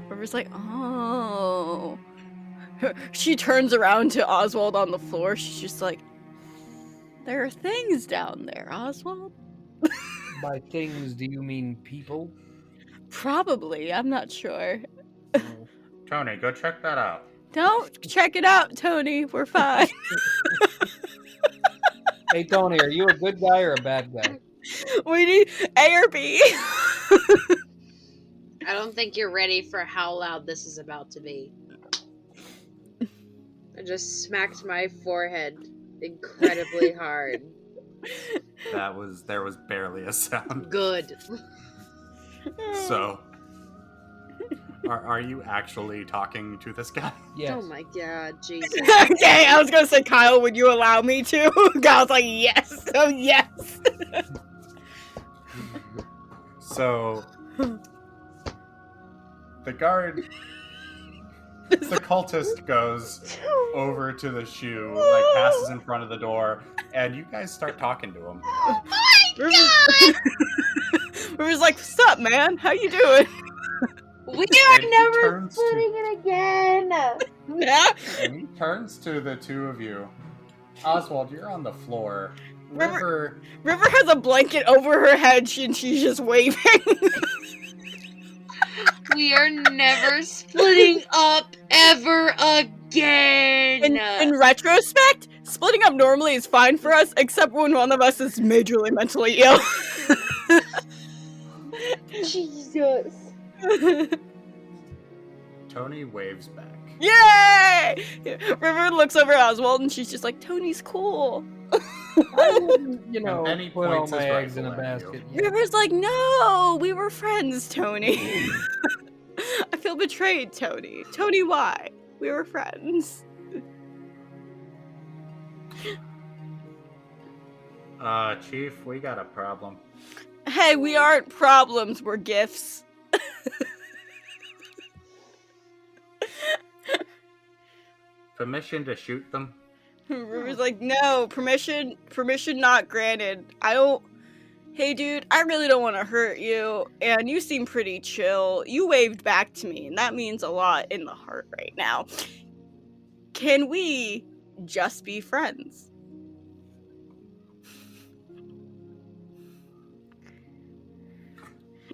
River's like, oh. She turns around to Oswald on the floor. She's just like, there are things down there, Oswald. By things, do you mean people? Probably. I'm not sure. Tony, go check that out. Don't check it out, Tony. We're fine. Hey, Tony, are you a good guy or a bad guy? We need A or B. I don't think you're ready for how loud this is about to be. I just smacked my forehead incredibly hard. There was barely a sound. Good. So, are you actually talking to this guy? Yes. Oh my god, Jesus. Okay, I was gonna say, Kyle, would you allow me to? Kyle's like, yes, oh yes. So, the guard, the cultist goes over to the shoe, like passes in front of the door, and you guys start talking to him. Oh my god! River's like, what's up, man? How you doing? We And are he never turns to- splitting it again! Yeah. And he turns to the two of you. Oswald, you're on the floor. River has a blanket over her head and she's just waving. We are never splitting up ever again! In retrospect, splitting up normally is fine for us, except when one of us is majorly mentally ill. Jesus. Tony waves back. Yay! River looks over at Oswald and she's just like, Tony's cool. I wouldn't, And then he put all points my his eggs in a rifle at you. basket. yet. River's like, no, we were friends, Tony. I feel betrayed, Tony. Tony, why? We were friends. Chief, we got a problem. Hey, we aren't problems, we're gifts. Permission to shoot them? River's like, no, permission not granted. Hey dude, I really don't want to hurt you, and you seem pretty chill. You waved back to me, and that means a lot in the heart right now. Can we just be friends?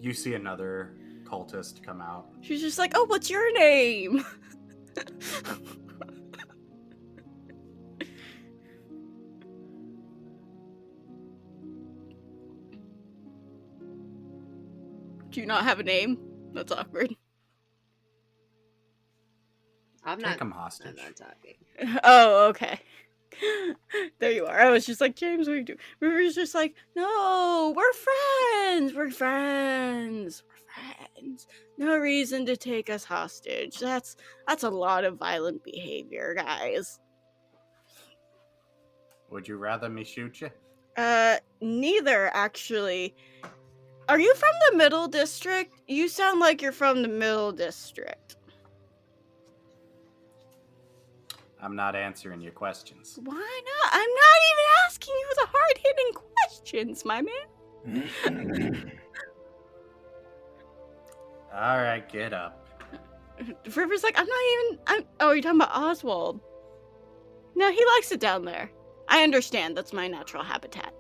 You see another cultist come out. She's just like, oh, what's your name? Do you not have a name? That's awkward. I'm Take him not hostage. talking. Oh, okay. There you are. I was just like, James, what are you doing? River's just like, no, we're friends. We're friends. We're friends. No reason to take us hostage. That's a lot of violent behavior, guys. Would you rather me shoot you? Neither, actually. Are you from the Middle District? You sound like you're from the Middle District. I'm not answering your questions. Why not? I'm not even asking you the hard-hitting questions, my man. All right, get up. River's like, oh, you're talking about Oswald. No, he likes it down there. I understand, that's my natural habitat.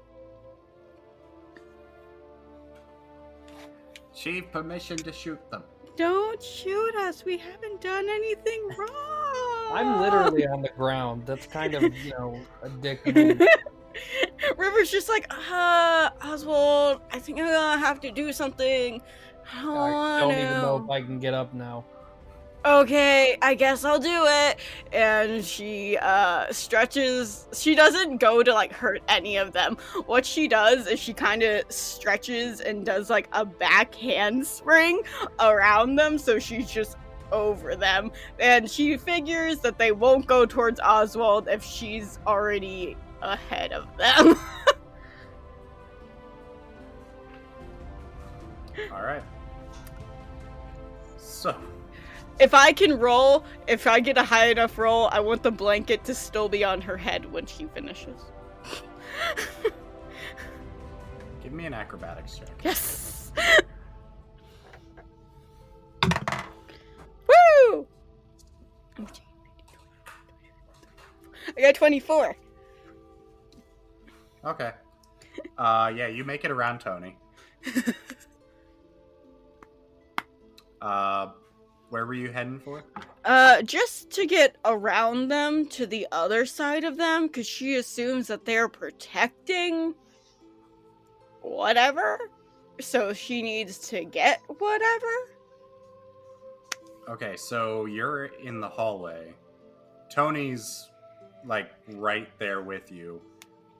Chief, permission to shoot them. Don't shoot us, we haven't done anything wrong. I'm literally on the ground. That's kind of, a dick move. River's just like, Oswald, I think I'm gonna have to do something. I don't I want don't to. even know if I can get up now. Okay, I guess I'll do it. And she stretches. She doesn't go to like hurt any of them. What she does is she kind of stretches and does like a back handspring around them, so she's just over them. And she figures that they won't go towards Oswald if she's already ahead of them. All right. So, If I can roll, if I get a high enough roll, I want the blanket to still be on her head when she finishes. give me an acrobatics check. Yes! Woo! I got 24. Okay. Yeah, you make it around Tony. Where were you heading for? Just to get around them to the other side of them, because she assumes that they're protecting whatever. So she needs to get whatever. Okay, so you're in the hallway. Tony's like right there with you.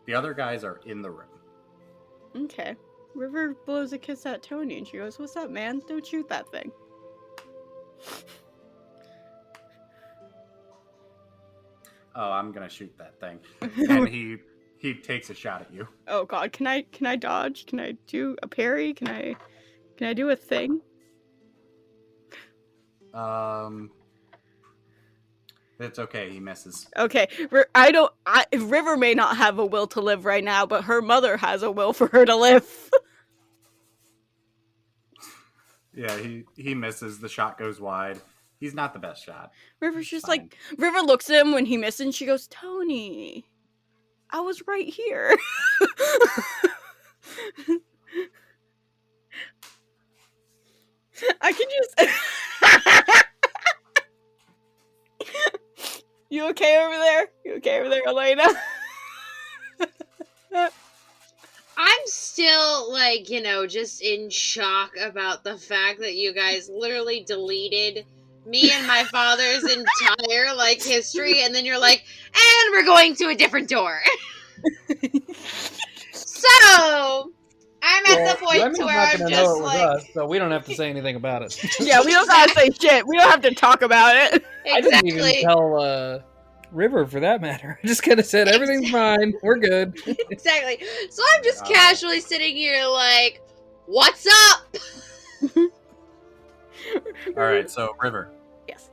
The other guys are in the room. Okay. River blows a kiss at Tony and she goes, "What's up, man? Don't shoot that thing." Oh, I'm gonna shoot that thing. And he takes a shot at you. Oh god, can I dodge? Can I do a parry? Can I do a thing? It's okay, he misses. Okay, River may not have a will to live right now, but her mother has a will for her to live. Yeah, he misses. The shot goes wide. He's not the best shot. River's just Fine. like, River looks at him when he misses and she goes, "Tony, I was right here." I can just... You okay over there? You okay over there, Elena? I'm still, like, just in shock about the fact that you guys literally deleted me and my father's entire, like, history, and then you're like, and we're going to a different door. So, I'm at the point Remy's to not where I'm gonna just know it was like... us, so we don't have to say anything about it. Yeah, we don't gotta say shit. We don't have to talk about it. I didn't even tell River, for that matter. I just kind of said, everything's fine, we're good. Exactly. So I'm just casually sitting here like, what's up? Alright, so River. Yes.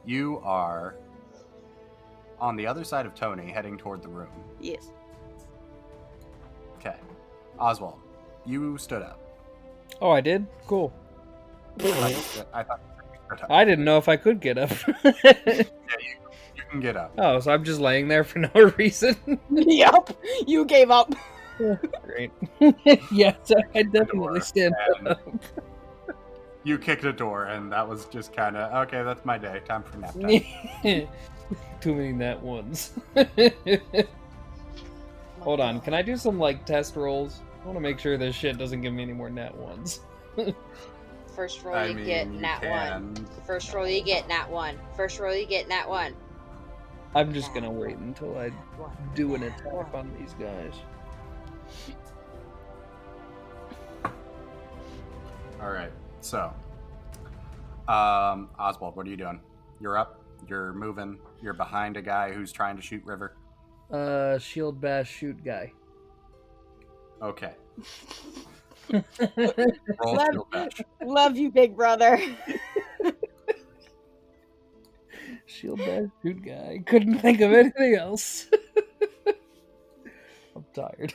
You are on the other side of Tony, heading toward the room. Yes. Okay. Oswald, you stood up. Oh, I did? Cool. I thought you stood up. I didn't know if I could get up. Yeah, you can get up. Oh, so I'm just laying there for no reason? Yup. You gave up. Great. Yes, I definitely stand up. You kicked a door, and that was just kind of, okay, that's my day. Time for nap time. Too many nat ones. Hold on, can I do some, like, test rolls? I want to make sure this shit doesn't give me any more nat ones. First roll you get nat 1. First roll you get nat 1. First roll you get nat 1. I'm just gonna wait until I do an attack on these guys. Alright, so. Oswald, what are you doing? You're up, you're moving, you're behind a guy who's trying to shoot River. Shield bash shoot guy. Okay. Roll shield bash. Love you, big brother. Shield bash shoot guy. Couldn't think of anything else. I'm tired.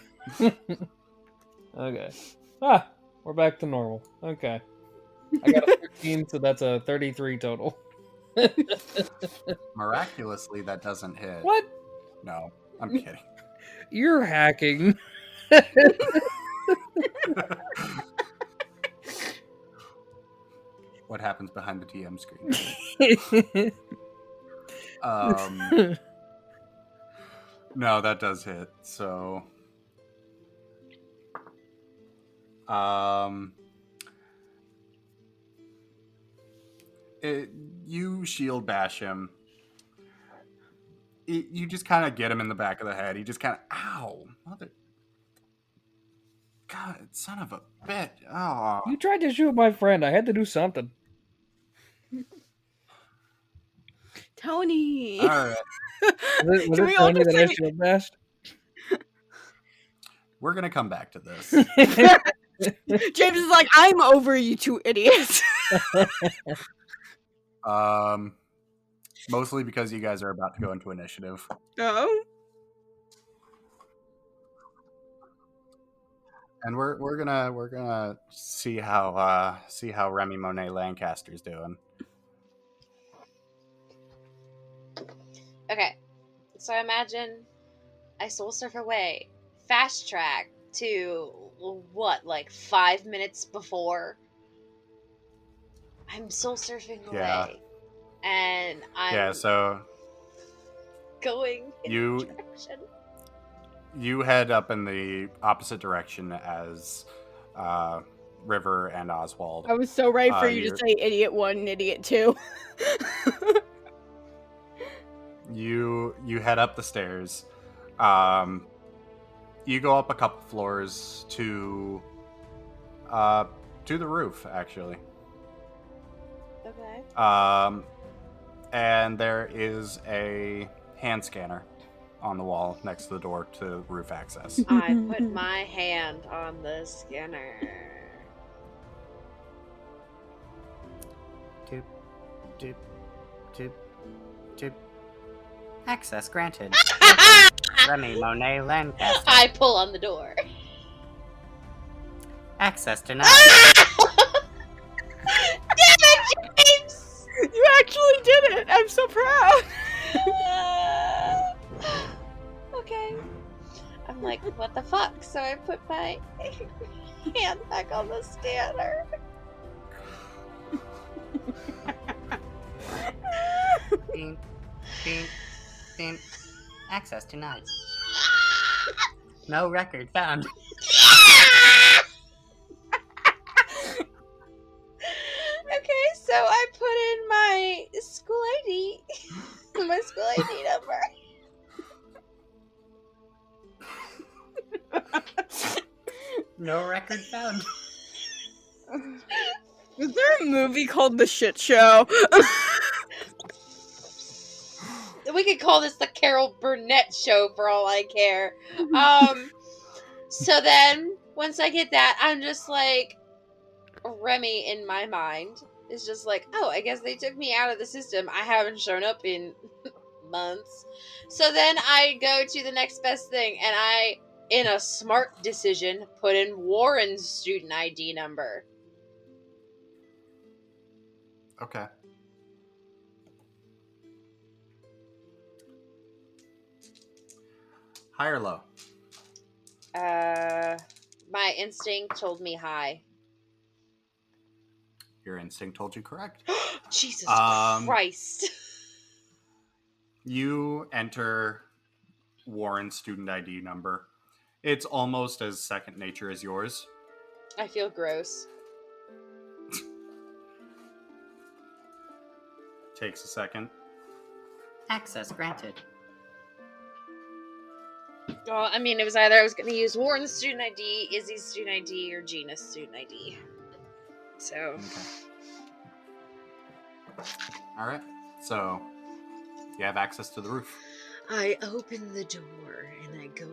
Okay. We're back to normal. Okay. I got a 13, so that's a 33 total. Miraculously, that doesn't hit. What? No, I'm kidding. You're hacking. What happens behind the TM screen? No, that does hit. So, you shield bash him. You just kind of get him in the back of the head. He just kind of, ow, mother, God, son of a bitch. Oh, You tried to shoot my friend. I had to do something. Tony. all right. Was Can it we all Tony just that I say- shield bashed? We're gonna come back to this. James is like, "I'm over you two idiots." Mostly because you guys are about to go into initiative. Oh. And we're gonna see how Remy Monet Lancaster's doing. Okay. So imagine I soul surf away. Fast track to what, like 5 minutes before? I'm soul surfing away. Yeah. And I'm So going in you- the direction. you head up in the opposite direction as River and Oswald. I was so ready for you you're- to say idiot 1 and idiot 2. You head up the stairs. You go up a couple floors to the roof, actually. Okay. And there is a hand scanner on the wall next to the door to roof access. I put my hand on the scanner. Doop, doop, doop, doop. Access granted. Remy Monet Lancaster. I pull on the door. Access denied. Damn it, James! You actually did it! I'm so proud! Okay. I'm like, what the fuck? So I put my hand back on the scanner. Beep, beep, beep. Access denied. No record found. Okay, so I put in my school ID. My school ID number. No record found. Is there a movie called The Shit Show? We could call this the Carol Burnett show for all I care. So then, once I get that, I'm just like, Remy in my mind is just like, oh, I guess they took me out of the system. I haven't shown up in months. So then I go to the next best thing, and I, in a smart decision, put in Warren's student ID number. Okay. High or low? My instinct told me high. Your instinct told you correct. Jesus Christ. You enter Warren's student ID number. It's almost as second nature as yours. I feel gross. Takes a second. Access granted. Well, I mean, it was either I was going to use Warren's student ID, Izzy's student ID, or Gina's student ID. So. Okay. Alright. So, you have access to the roof. I open the door and I go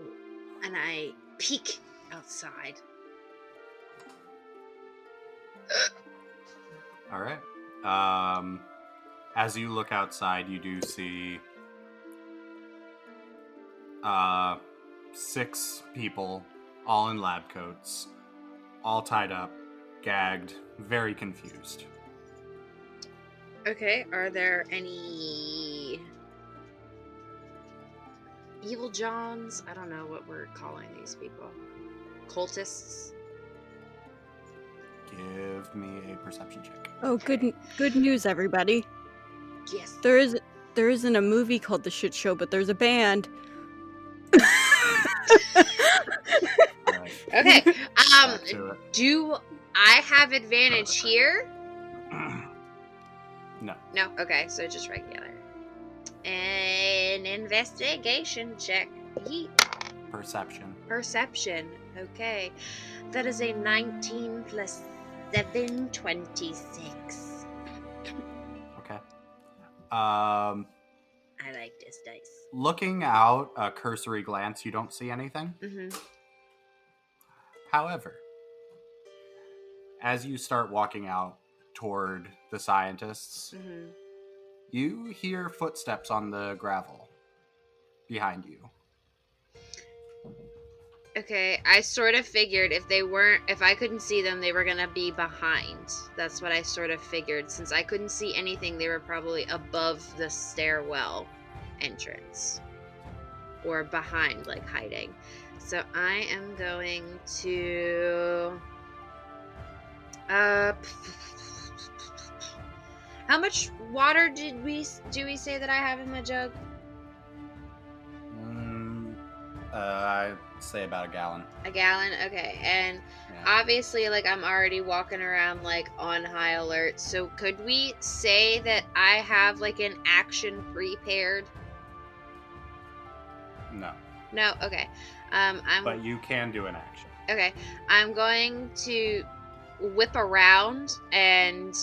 and I peek outside. Alright. As you look outside, you do see 6 people, all in lab coats, all tied up, gagged, very confused. Okay, are there any evil Johns? I don't know what we're calling these people. Cultists? Give me a perception check. Oh, good news, everybody. Yes. There isn't a movie called The Shit Show, but there's a band. Alright, Okay. back to it. Do I have advantage here? No. No. Okay, so just regular. An investigation check. Yeet. Perception. Perception. Okay. That is a 19 plus 7, 26. Okay. I like this dice. Looking out, a cursory glance, you don't see anything. Mm-hmm. However, as you start walking out toward the scientists, Mm-hmm. you hear footsteps on the gravel behind you. Okay, I sort of figured if I couldn't see them, they were gonna be behind. That's what I sort of figured. Since I couldn't see anything, they were probably above the stairwell entrance. Or behind, like hiding. So I am going to... How much water do we say that I have in my jug? I'd say about a gallon. A gallon? Okay. And Yeah. obviously, like, I'm already walking around, like, on high alert. So could we say that I have, like, an action prepared? No. Okay. But you can do an action. Okay. I'm going to whip around and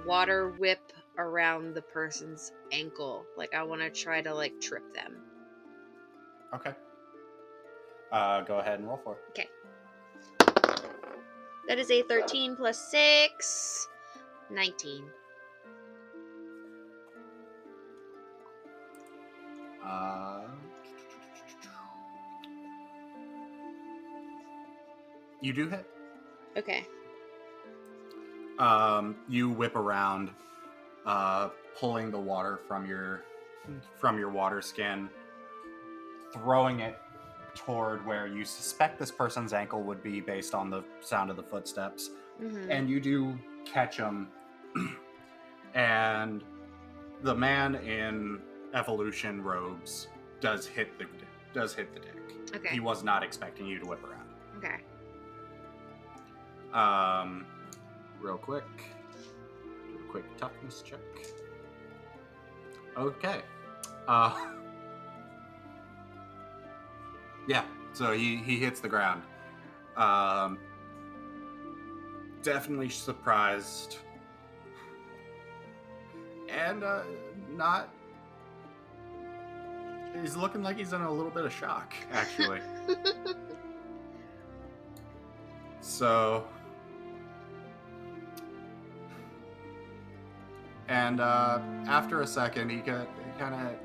water whip around the person's ankle. Like I want to try to like trip them. Okay. Go ahead and roll for it. Okay. That is a 13 plus 6. 19. You do hit. Okay. You whip around, pulling the water from your water skin, throwing it toward where you suspect this person's ankle would be based on the sound of the footsteps, and you do catch him. And the man in evolution robes does hit the deck. Okay. He was not expecting you to whip around. Okay. Real quick, do a quick toughness check. Okay. Yeah, so he hits the ground. Definitely surprised. And not... He's looking like he's in a little bit of shock, actually. So... And after a second, he kind of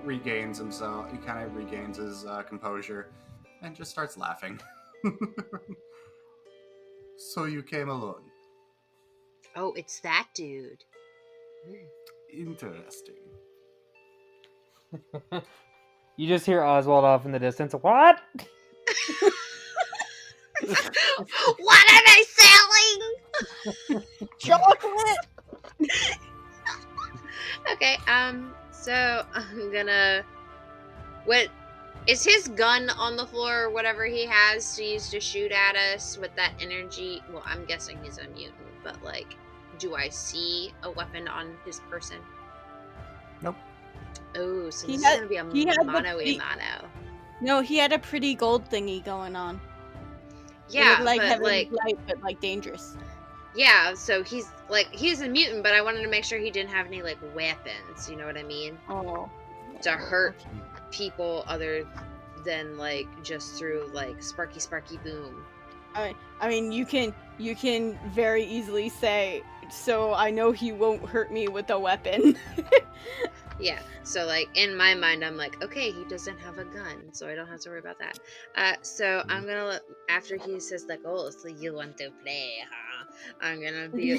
regains himself. He kind of regains his composure and just starts laughing. So you came alone. Oh, it's that dude. Interesting. You just hear Oswald off in the distance. What? What are they selling? Chocolate! Okay, so I'm gonna... What... Is his gun on the floor or whatever he has to use to shoot at us with that energy? Well, I'm guessing he's a mutant, but, like, do I see a weapon on his person? Nope. Oh, so He this had- is gonna be a he had the- mano-a-mano. No, he had a pretty gold thingy going on. Yeah, it would, like, but, have like... light, but like dangerous. Yeah, so he's a mutant, but I wanted to make sure he didn't have any, like, weapons, you know what I mean? Oh. To hurt people other than, like, just through, like, sparky boom. I mean, you can very easily say, so I know he won't hurt me with a weapon. Yeah, so, like, in my mind, I'm like, okay, he doesn't have a gun, so I don't have to worry about that. So I'm gonna, after he says, like, oh, so you want to play, huh? I'm gonna be...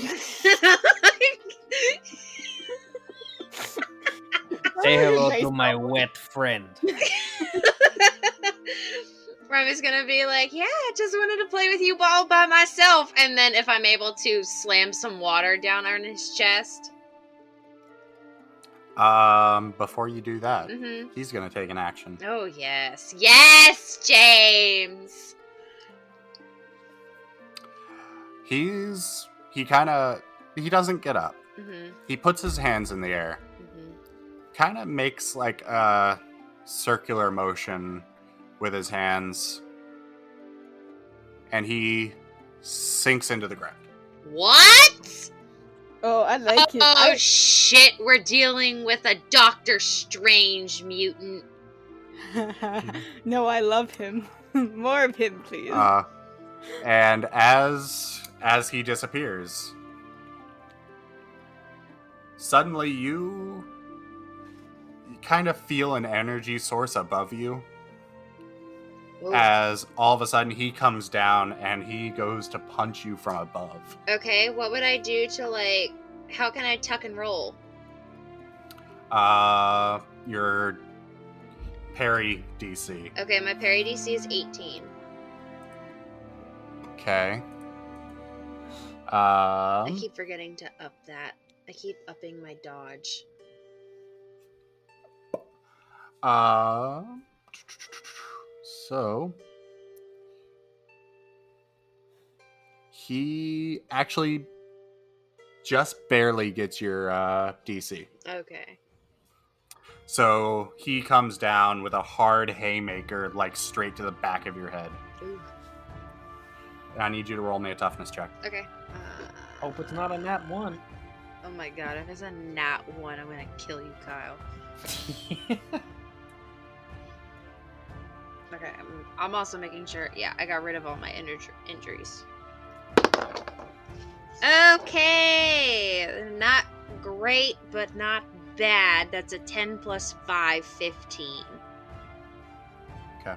Say hello to my wet friend. I'm just gonna be like, yeah, I just wanted to play with you all by myself. And then if I'm able to slam some water down on his chest. Before you do that, Mm-hmm. he's gonna take an action. Oh, yes. Yes, James! He doesn't get up. Mm-hmm. He puts his hands in the air, Mm-hmm. kind of makes like a circular motion with his hands, and he sinks into the ground. What? Oh, I like it. Oh, shit. We're dealing with a Doctor Strange mutant. No, I love him. More of him, please. And as he disappears, suddenly you kind of feel an energy source above you. Ooh. As all of a sudden he comes down and he goes to punch you from above. Okay, what would I do to, like, how can I tuck and roll? Your parry DC. Okay, my parry DC is 18. Okay. I keep forgetting to up that. I keep upping my dodge. So he actually just barely gets your DC. Okay. So he comes down with a hard haymaker, like straight to the back of your head. Ooh. And I need you to roll me a toughness check. Okay. Hope it's not a nat 1. Oh my god, if it's a nat 1, I'm gonna kill you, Kyle. Okay, I'm also making sure. Yeah, I got rid of all my injuries. Okay, not great, but not bad. That's a 10 plus 5, 15. Okay.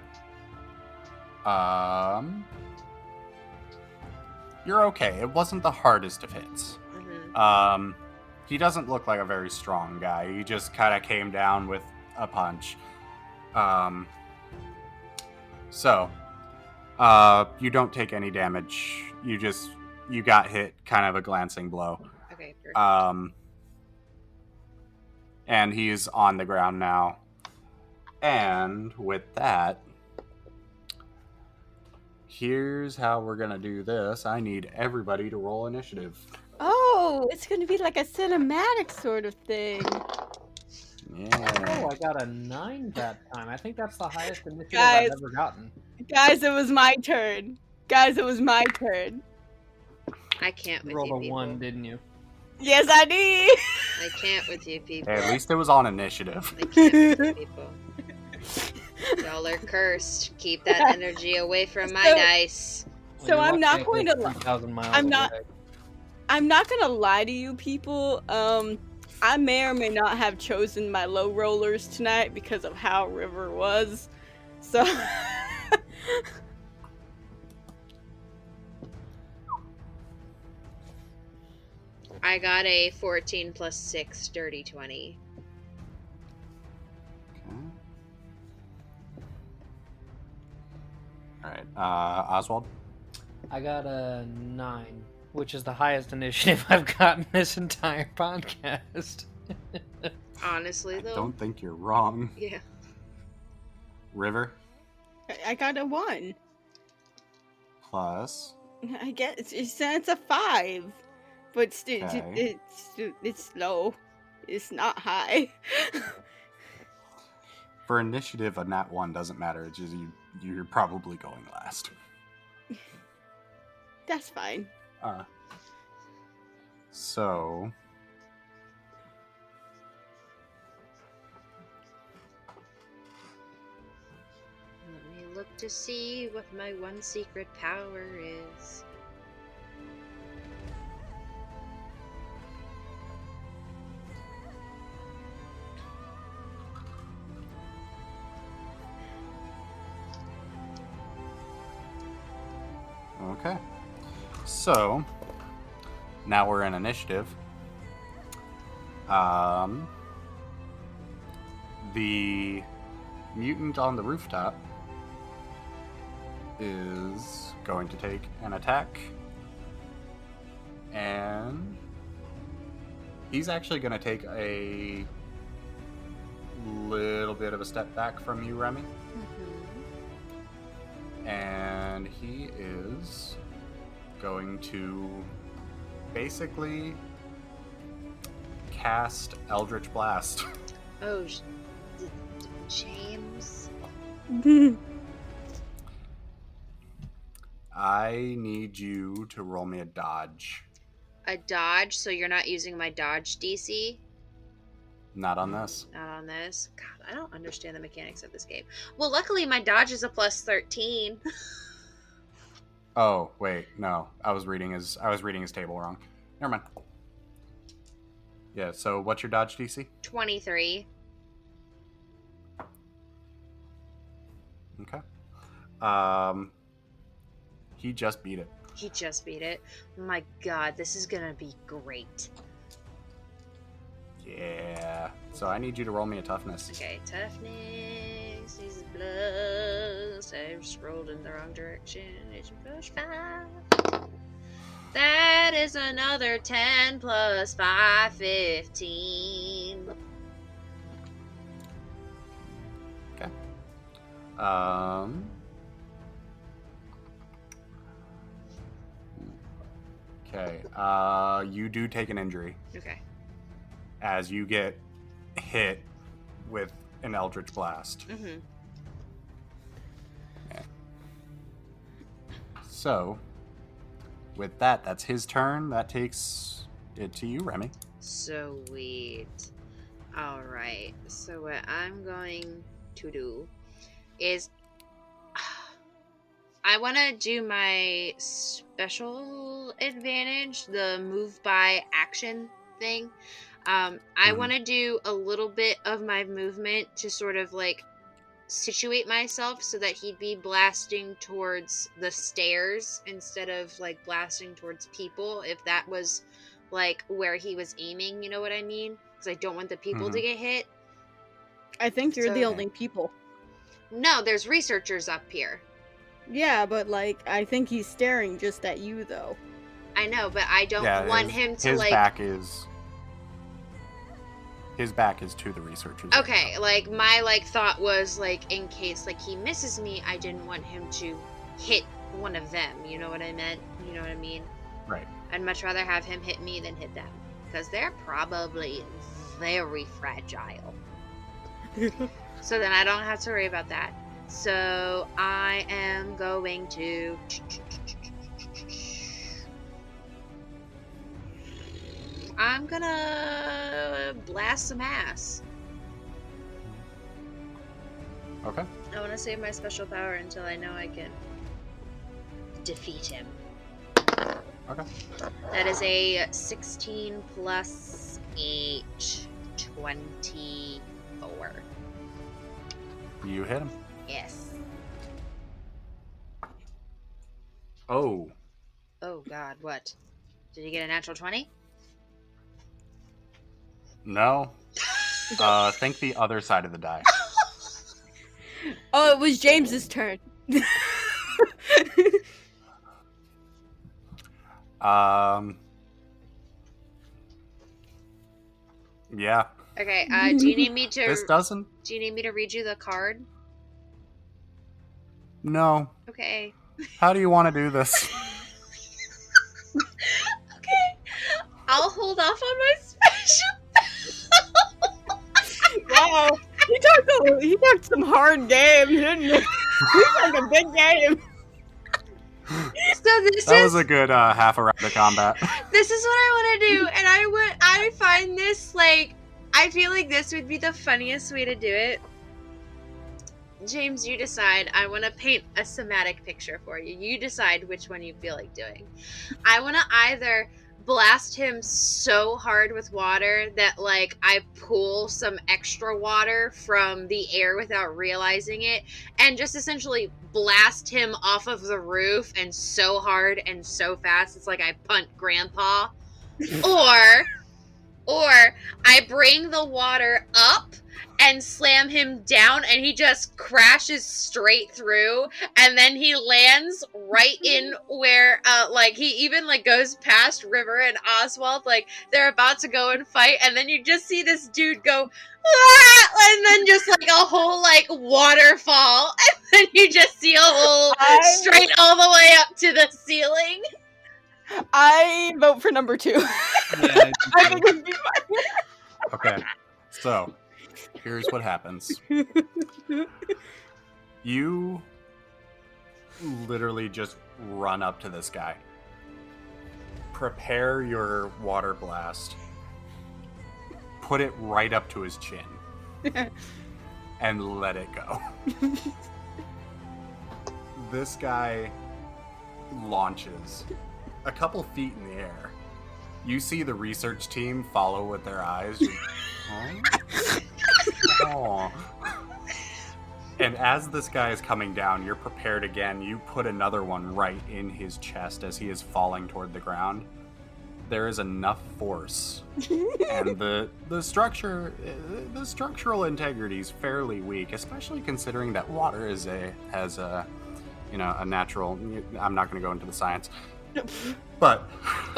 You're okay. It wasn't the hardest of hits. Mm-hmm. He doesn't look like a very strong guy. He just kind of came down with a punch. So, you don't take any damage. You got hit kind of a glancing blow. Okay, perfect. And he's on the ground now. And with that, here's how we're going to do this. I need everybody to roll initiative. Oh, it's going to be like a cinematic sort of thing. Yeah. Oh, I got a 9 that time. I think that's the highest initiative Guys. I've ever gotten. Guys, it was my turn. I can't You with rolled you a people. 1, didn't you? Yes, I did. I can't with you people. Hey, at least it was on initiative. I can't with you people. Y'all are cursed. Keep that energy away from my dice. So You're I'm lucky not going I to live lie. 3,000 miles away. I'm not gonna lie to you people. I may or may not have chosen my low rollers tonight because of how River was. So I got a 14 plus 6, dirty 20. Okay. All right, Oswald. I got a 9, which is the highest initiative I've gotten this entire podcast. Honestly, I though. don't think you're wrong. Yeah. River I got a 1. plus. I guess it's a 5, but Okay. it's low. It's not high. For initiative, a nat 1 doesn't matter. It's just you're probably going last. That's fine. So Let me look to see what my one secret power is. okay. So now we're in initiative. The mutant on the rooftop is going to take an attack, and he's actually going to take a little bit of a step back from you, Remy. And he is going to basically cast Eldritch Blast. Oh, James. I need you to roll me a dodge. A dodge, so you're not using my dodge DC? Not on this. Not on this? God, I don't understand the mechanics of this game. Well, luckily my dodge is a plus 13. Oh, wait, no. I was reading his table wrong. Never mind. Yeah, so what's your dodge DC? 23. Okay. He just beat it. He just beat it. My god, this is gonna be great. Yeah. So I need you to roll me a toughness. Okay, toughness is plus. I scrolled in the wrong direction. It's plus 5. That is another 10 plus 5, 15. Okay. Okay. You do take an injury Okay. as you get hit with an Eldritch Blast. Mm-hmm. Yeah. So, with that, that's his turn. That takes it to you, Remy. Sweet. Alright, so what I'm going to do is I want to do my special advantage, the move by action thing. I want to do a little bit of my movement to sort of like situate myself so that he'd be blasting towards the stairs instead of like blasting towards people, if that was like where he was aiming, you know what I mean? Because I don't want the people to get hit. I think you're the So- only people. No, there's researchers up here. Yeah, but like, I think he's staring just at you, though. I know, but I don't want him to his like. His back is to the researchers. Okay, like my like thought was like in case like he misses me, I didn't want him to hit one of them. You know what I meant? You know what I mean? Right. I'd much rather have him hit me than hit them because they're probably very fragile. So then I don't have to worry about that. So I am going to. I'm gonna blast some ass. Okay. I want to save my special power until I know I can defeat him. Okay. That is a 16 plus 8, 24. You hit him. Yes. Oh. Oh god, what? Did you get a natural 20? No. Think the other side of the die. Oh, it was James's turn. Yeah. Okay, do you need me to This doesn't? do you need me to read you the card? No. Okay. How do you want to do this? Okay. I'll hold off on my special. Wow, he talked some hard game, didn't he? He's like a big game. So That was a good half a round of combat. this is what I want to do, and I find this like I feel like this would be the funniest way to do it. James, you decide. I want to paint a somatic picture for you. You decide which one you feel like doing. I want to either blast him so hard with water that like I pull some extra water from the air without realizing it and just essentially blast him off of the roof and so hard and so fast it's like I punt grandpa. or I bring the water up and slam him down and he just crashes straight through and then he lands right in where like he even like goes past River and Oswald, like they're about to go and fight, and then you just see this dude go ah! And then just like a whole like waterfall and then you just see a hole straight all the way up to the ceiling. I vote for number 2. Yeah, I think it'd be fun. Okay. So, here's what happens. You literally just run up to this guy. Prepare your water blast. Put it right up to his chin. And let it go. This guy launches a couple feet in the air. You see the research team follow with their eyes. Oh. And as this guy is coming down, you're prepared again. You put another one right in his chest as he is falling toward the ground. There is enough force, and the structural integrity is fairly weak, especially considering that water has a natural. I'm not going to go into the science, but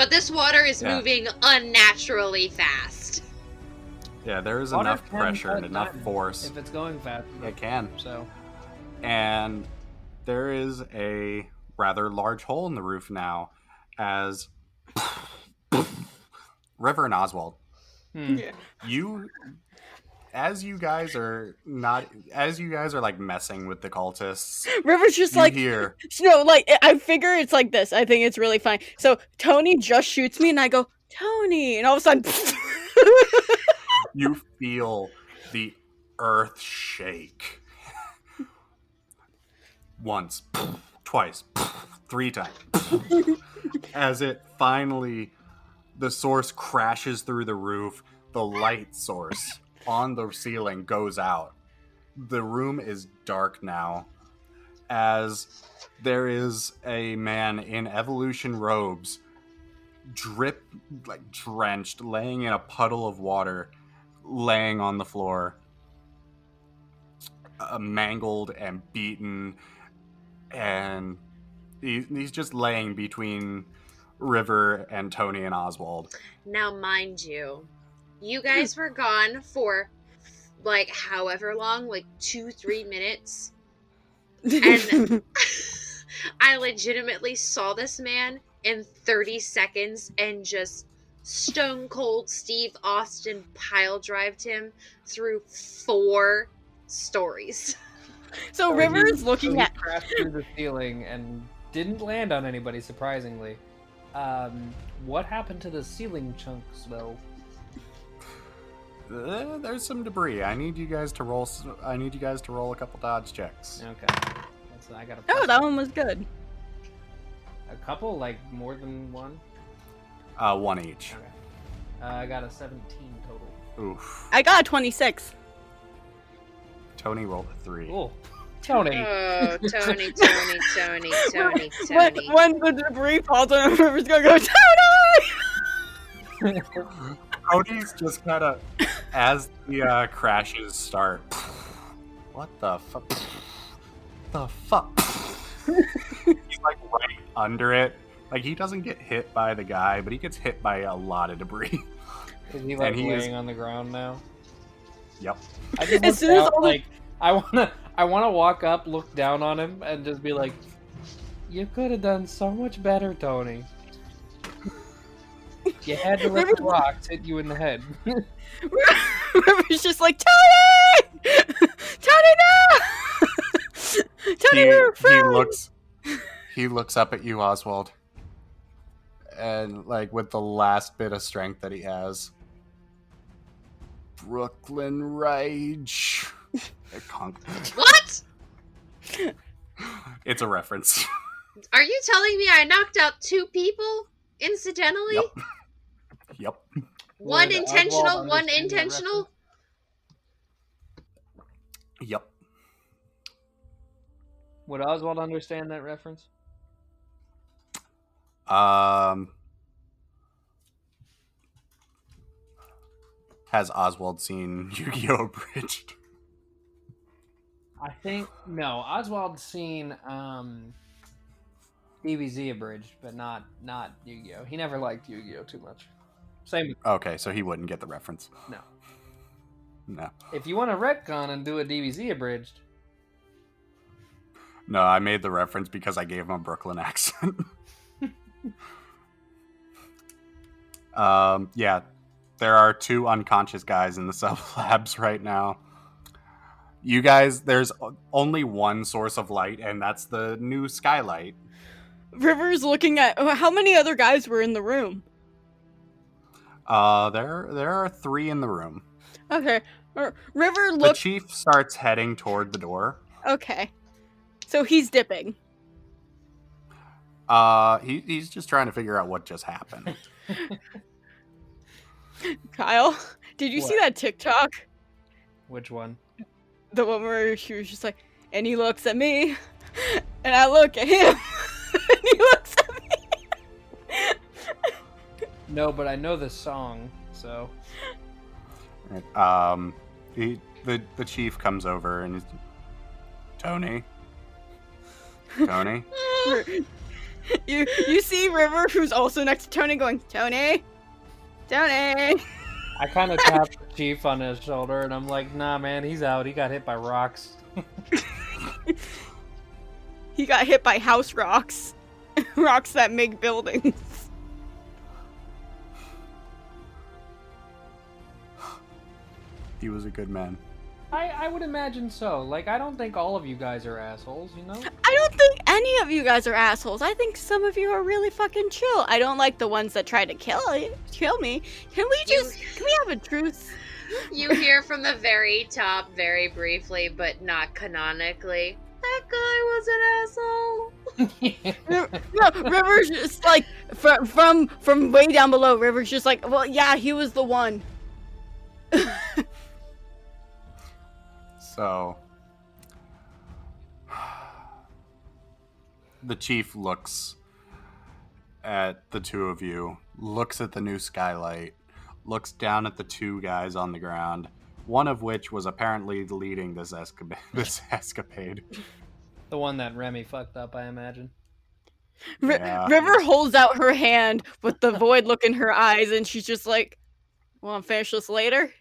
this water is moving unnaturally fast. Yeah, there is Water enough can pressure and cut enough time force. if it's going fast. It can. So, and there is a rather large hole in the roof now, as River and Oswald, Yeah. you, as you guys are like messing with the cultists, River's just you like, hear no, like, I figure it's like this. I think it's really funny. So Tony just shoots me, and I go, Tony, and all of a sudden, you feel the earth shake. Once, twice, 3 times. As it finally, the source crashes through the roof, the light source on the ceiling goes out. The room is dark now, as there is a man in evolution robes, drenched, laying in a puddle of water, laying on the floor, mangled and beaten, and he's just laying between River and Tony and Oswald. Now, mind you, you guys were gone for like however long, like 2-3 minutes. And I legitimately saw this man in 30 seconds and just stone cold Steve Austin pile drived him through 4 stories. so River's looking at. He crashed through the ceiling and didn't land on anybody, surprisingly. What happened to the ceiling chunks, though? There's some debris. I need you guys to roll a couple dodge checks. Okay. I got Oh, that one was good. A couple, like more than one. 1 each. Okay. I got a 17 total. Oof. I got a 26. Tony rolled a 3. Cool. Tony. Oh, Tony. When the debris falls on River's gonna go, Tony! Tony's just kind of, as the crashes start. What the fuck? The fuck? He's like right under it. Like, he doesn't get hit by the guy, but he gets hit by a lot of debris. Is he like laying on the ground now? Yep. I just As soon as out, all the- like I wanna walk up, look down on him, and just be like, "You could have done so much better, Tony. You had to let the rocks hit you in the head." River's just like, Tony! Tony, no! Tony, we're friends! He looks up at you, Oswald, and like with the last bit of strength that he has, Brooklyn Rage. What? It's a reference. Are you telling me I knocked out 2 people incidentally? Yep. One Would intentional, Oswald one understand that intentional? Yep. Would Oswald understand that reference? Has Oswald seen Yu-Gi-Oh! Abridged? I think no. Oswald's seen DBZ abridged, but not Yu-Gi-Oh. He never liked Yu-Gi-Oh too much. Same. Okay, so he wouldn't get the reference. No. If you want to retcon and do a DBZ abridged, No, I made the reference because I gave him a Brooklyn accent. Yeah, there are 2 unconscious guys in the sub-labs right now. You guys, there's only one source of light, and that's the new skylight. River's looking at, how many other guys were in the room? There are 3 in the room. Okay. River The looks. chief starts heading toward the door. Okay. So he's dipping. He's just trying to figure out what just happened. Kyle, did you see What? that TikTok? which one? The one where she was just like, and he looks at me, and I look at him, and he looks at me. No, but I know the song, so. The chief comes over and is, Tony. You see River, who's also next to Tony, going, Tony. I kind of tapped the chief on his shoulder, and I'm like, nah, man, he's out. He got hit by rocks. He got hit by house rocks. Rocks that make buildings. He was a good man. I would imagine so. Like, I don't think all of you guys are assholes, you know? I don't think any of you guys are assholes. I think some of you are really fucking chill. I don't like the ones that try to kill me. Can we have a truce? You hear from the very top, very briefly, but not canonically. That guy was an asshole. No, River's just like from way down below. River's just like, well, yeah, he was the one. So, the chief looks at the two of you, looks at the new skylight, looks down at the two guys on the ground, one of which was apparently leading this escapade. The one that Remy fucked up, I imagine. Yeah. River holds out her hand with the void look in her eyes, and she's just like, "Want to finish this later?"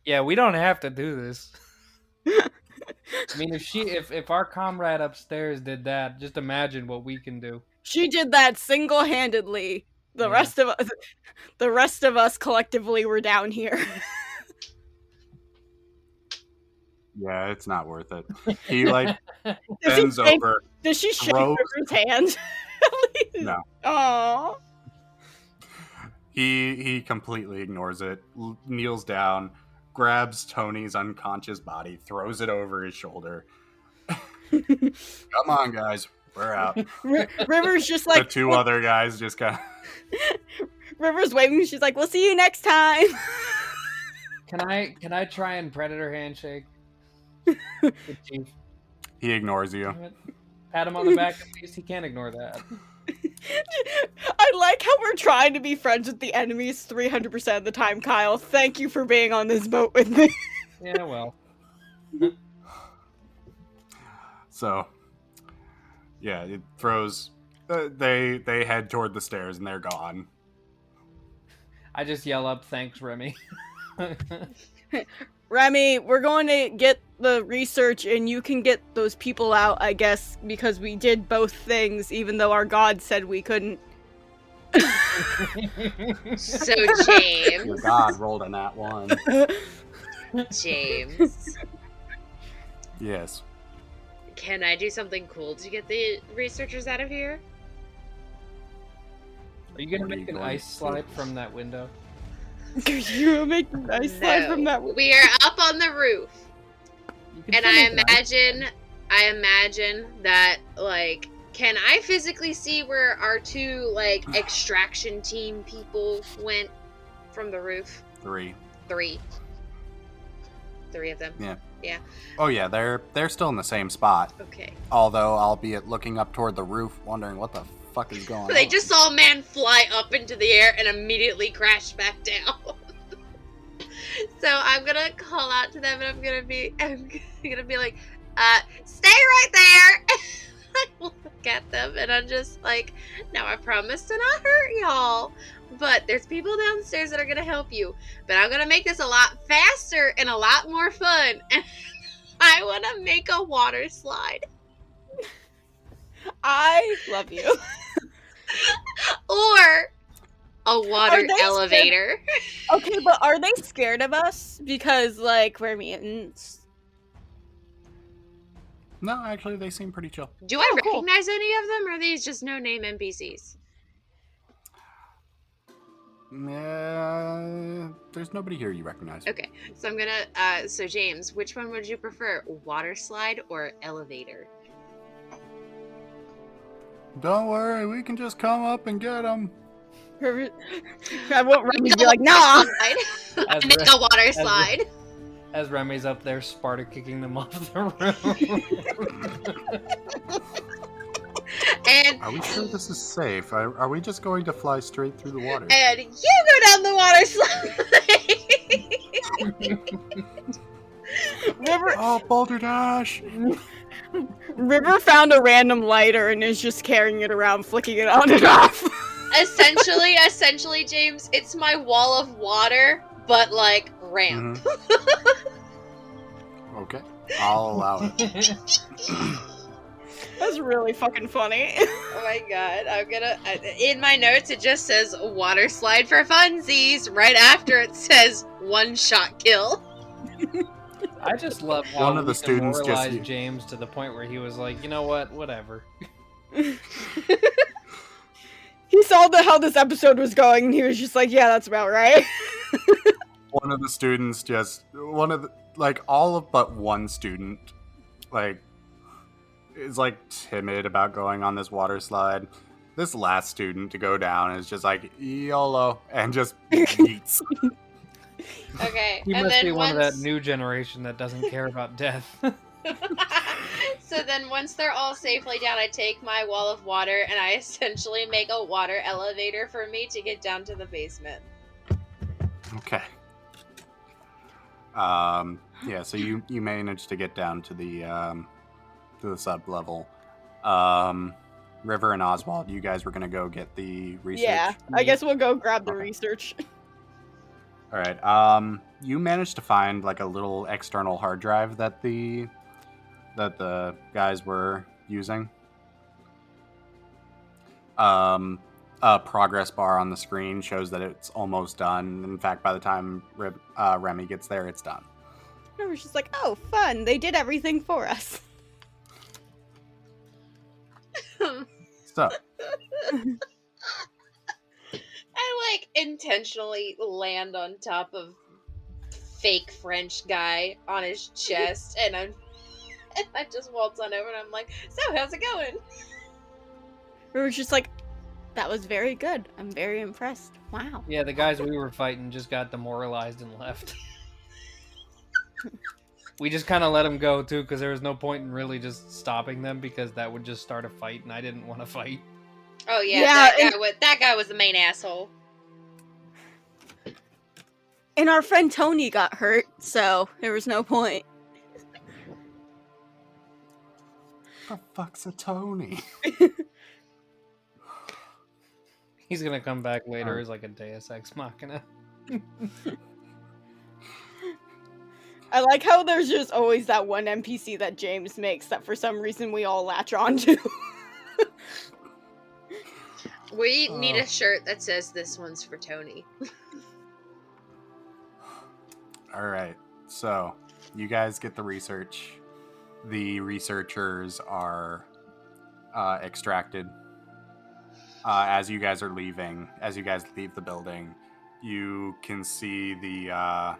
Yeah, we don't have to do this. I mean, if our comrade upstairs did that, just imagine what we can do. She did that single-handedly. The rest of us collectively were down here. Yeah, it's not worth it. He bends over. Does she shake River's hand? No. Aww. He completely ignores it, kneels down, grabs Tony's unconscious body, throws it over his shoulder. Come on, guys, we're out. River's just like the two other guys just got. River's waving. She's like, "We'll see you next time." Can I try and predator handshake? Chief. He ignores you. Pat him on the back. At least he can't ignore that. I like how we're trying to be friends with the enemies 300% of the time, Kyle. Thank you for being on this boat with me. Yeah, well. So, yeah, it throws. They head toward the stairs and they're gone. I just yell up, "Thanks, Remy." Remy, we're going to get the research and you can get those people out, I guess, because we did both things, even though our god said we couldn't. So, James. Your god rolled a nat 1. James. Yes. Can I do something cool to get the researchers out of here? Are you gonna What are make you an going ice to slide from that window? You make a nice slide from that. We are up on the roof. You can And still I make an ice imagine that, like, can I physically see where our two, like, extraction team people went from the roof? 3. Three of them. Yeah. Yeah. Oh yeah, they're still in the same spot. Okay. Although, albeit looking up toward the roof, wondering what the fuck is going on. They just saw a man fly up into the air and immediately crash back down. So I'm gonna call out to them and I'm gonna be like, stay right there. I look at them and I'm just like, now I promise to not hurt y'all, but there's people downstairs that are gonna help you. But I'm gonna make this a lot faster and a lot more fun. And I wanna make a water slide. I love you. Or a water elevator. Okay, but are they scared of us? Because, like, we're mutants. No, actually, they seem pretty chill. Do I cool. recognize any of them, or are these just no-name NPCs? There's nobody here you recognize. Okay, so I'm gonna, so James, which one would you prefer, water slide or elevator? Don't worry, we can just come up and get them. I won't Remy be like, nah! As I make a water slide. As Remy's up there, Sparta kicking them off the room. And Are we sure this is safe? Are we just going to fly straight through the water? you go down the water slide. River, Oh, Boulder Dash! River found a random lighter and is just carrying it around, flicking it on and off. Essentially, James, it's my wall of water, but like ramp. Okay, I'll allow it. That's really fucking funny. Oh my god, I'm gonna... in my notes, it just says, water slide for funsies. Right after it says, one-shot kill. I just love how One of the we students just- demoralized James to the point where he was like, you know what, whatever. He saw how this episode was going, and he was just like, yeah, that's about right. One of the students all of but one student, like, is like timid about going on this water slide. This last student to go down is just like YOLO and just yeets. Okay, He and must then be one of that once... new generation that doesn't care about death. So then once they're all safely down, I take my wall of water and I essentially make a water elevator for me to get down to the basement. Okay. Yeah, so you managed to get down to the sub level. River and Oswald, you guys were gonna go get the research. Yeah, I guess we'll go grab the research. All right. You managed to find like a little external hard drive that the guys were using. A progress bar on the screen shows that it's almost done. In fact, by the time Remy gets there, it's done. I was just like, oh, fun! They did everything for us. So, I like intentionally land on top of fake French guy on his chest, and I just waltz on over and I'm like, so how's it going? We were just like, that was very good. I'm very impressed. Wow. Yeah, the guys we were fighting just got demoralized and left. We just kind of let them go, too, because there was no point in really just stopping them, because that would just start a fight, and I didn't want to fight. Oh yeah, Yeah, that guy was the main asshole. And our friend Tony got hurt, so there was no point. the fuck's a Tony? He's gonna come back later as like a Deus Ex Machina. I like how there's just always that one NPC that James makes that for some reason we all latch onto. We need a shirt that says this one's for Tony. All right. So, you guys get the research. The researchers are extracted. As you guys are leaving, as you guys leave the building, you can see the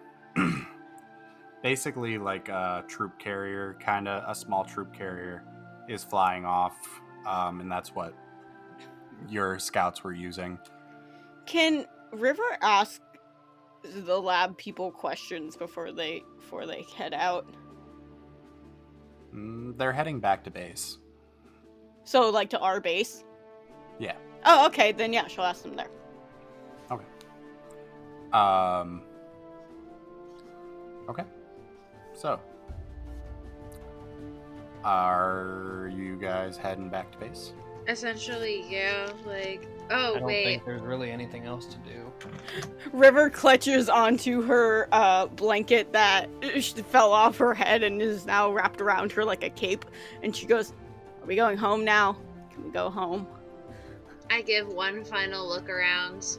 basically like a troop carrier, kind of a small troop carrier, is flying off, and that's what your scouts were using. Can River ask the lab people questions before they head out? They're heading back to base. So, like, to our base? Yeah. Oh, okay, then yeah, she'll ask them there. Okay. Okay. So, are you guys heading back to base? Essentially, yeah. Like, I oh don't wait, think there's really anything else to do. River clutches onto her blanket that fell off her head and is now wrapped around her like a cape, and she goes, "Are we going home now? Can we go home?" I give one final look around,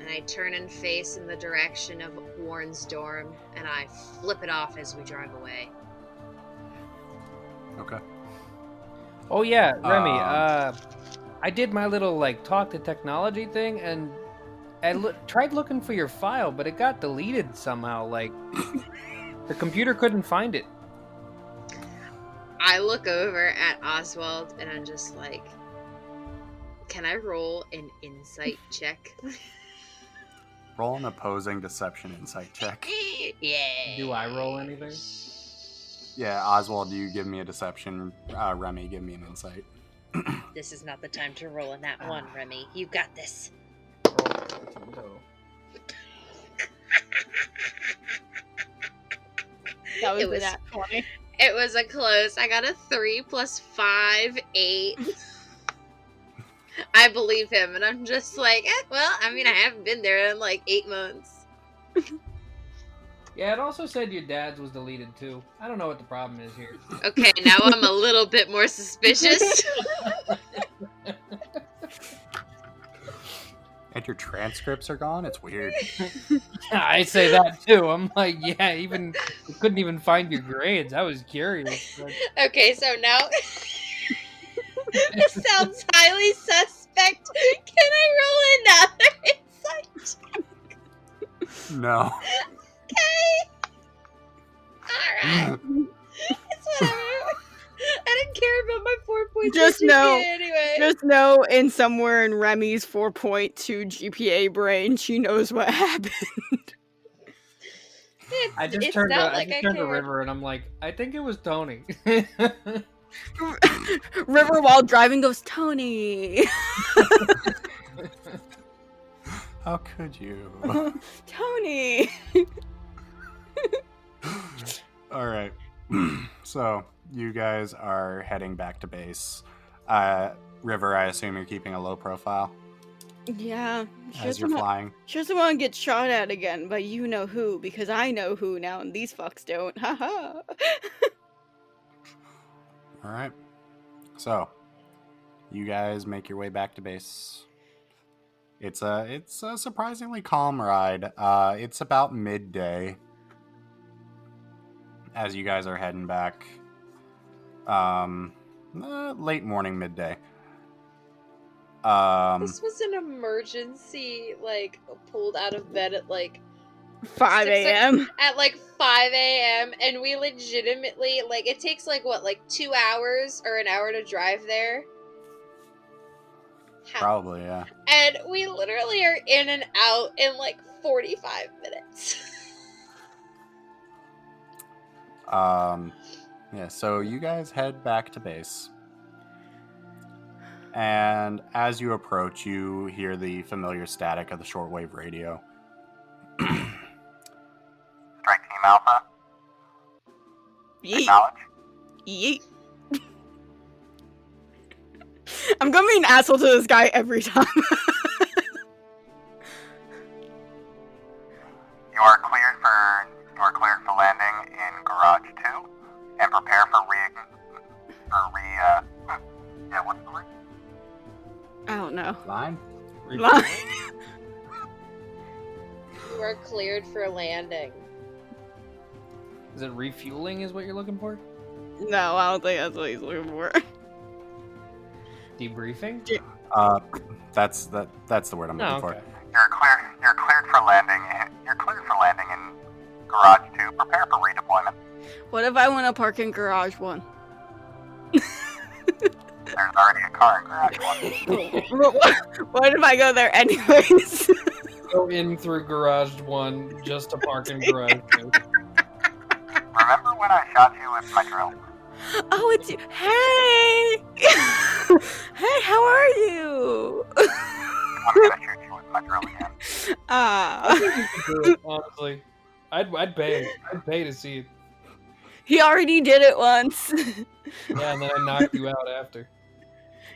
and I turn and face in the direction of Warren's dorm, and I flip it off as we drive away. Okay. Oh yeah, Remy, I did my little like talk to technology thing, and I tried looking for your file, but it got deleted somehow. Like the computer couldn't find it. I look over at Oswald, and I'm just like, can I roll an insight check? Roll an opposing deception insight check. Yeah. Do I roll anything? Yeah, Oswald, you give me a deception. Remy, give me an insight. This is not the time to roll in that one, Remy. You got this. That was It was- that 20. It was a close. I got a 3 + 5, 8. I believe him, and I'm just like, well, I mean, I haven't been there in like 8 months. Yeah, it also said your dad's was deleted too. I don't know what the problem is here. Okay, now I'm a little bit more suspicious. And your transcripts are gone? It's weird. I say that too. I'm like, yeah, even we couldn't even find your grades. I was curious. But... Okay, so now this sounds highly suspect. Can I roll another insight? No. Okay. Alright. It's whatever. I didn't care about my 4 points. Just of know- GPA anyway. Just know, in somewhere in Remy's 4.2 GPA brain, she knows what happened. I just It's turned not to, like I just I turned to care. River and I'm like, I think it was Tony. River, while driving, goes, Tony. How could you? Tony. All right. So you guys are heading back to base. River, I assume you're keeping a low profile Yeah. as you're flying. She doesn't want to get shot at again by you know who, because I know who now, and these fucks don't. Haha. All right. So you guys make your way back to base. It's a surprisingly calm ride. It's about midday as you guys are heading back. Late morning, midday. This was an emergency, like, pulled out of bed at, like, 5 a.m. At, like, 5 a.m., and we legitimately, like, it takes, like, what, like, 2 hours or an hour to drive there? Probably, yeah. And we literally are in and out in, like, 45 minutes. Yeah, so you guys head back to base. And as you approach, you hear the familiar static of the shortwave radio. Strike Team Alpha, Yeet. acknowledge. Yeet. I'm gonna be an asshole to this guy every time. You are cleared for landing in Garage 2, and prepare for what's the word? I don't know. Line? Line. You are cleared for landing. Is it refueling is what you're looking for? No, I don't think that's what he's looking for. Debriefing? That's the word I'm looking for. Okay. You're cleared for landing. You're cleared for landing in Garage 2. Prepare for redeployment. What if I want to park in Garage 1? There's already a car in Garage 1. What if I go there anyways? Go in through Garage 1 just to park in Garage 2. Remember when I shot you with my drill? Oh, it's you. Hey! Hey, how are you? I'm gonna shoot you with my drill again. I think you could do it, honestly. I'd pay. I'd pay to see it. He already did it once. Yeah, and then I knocked you out after.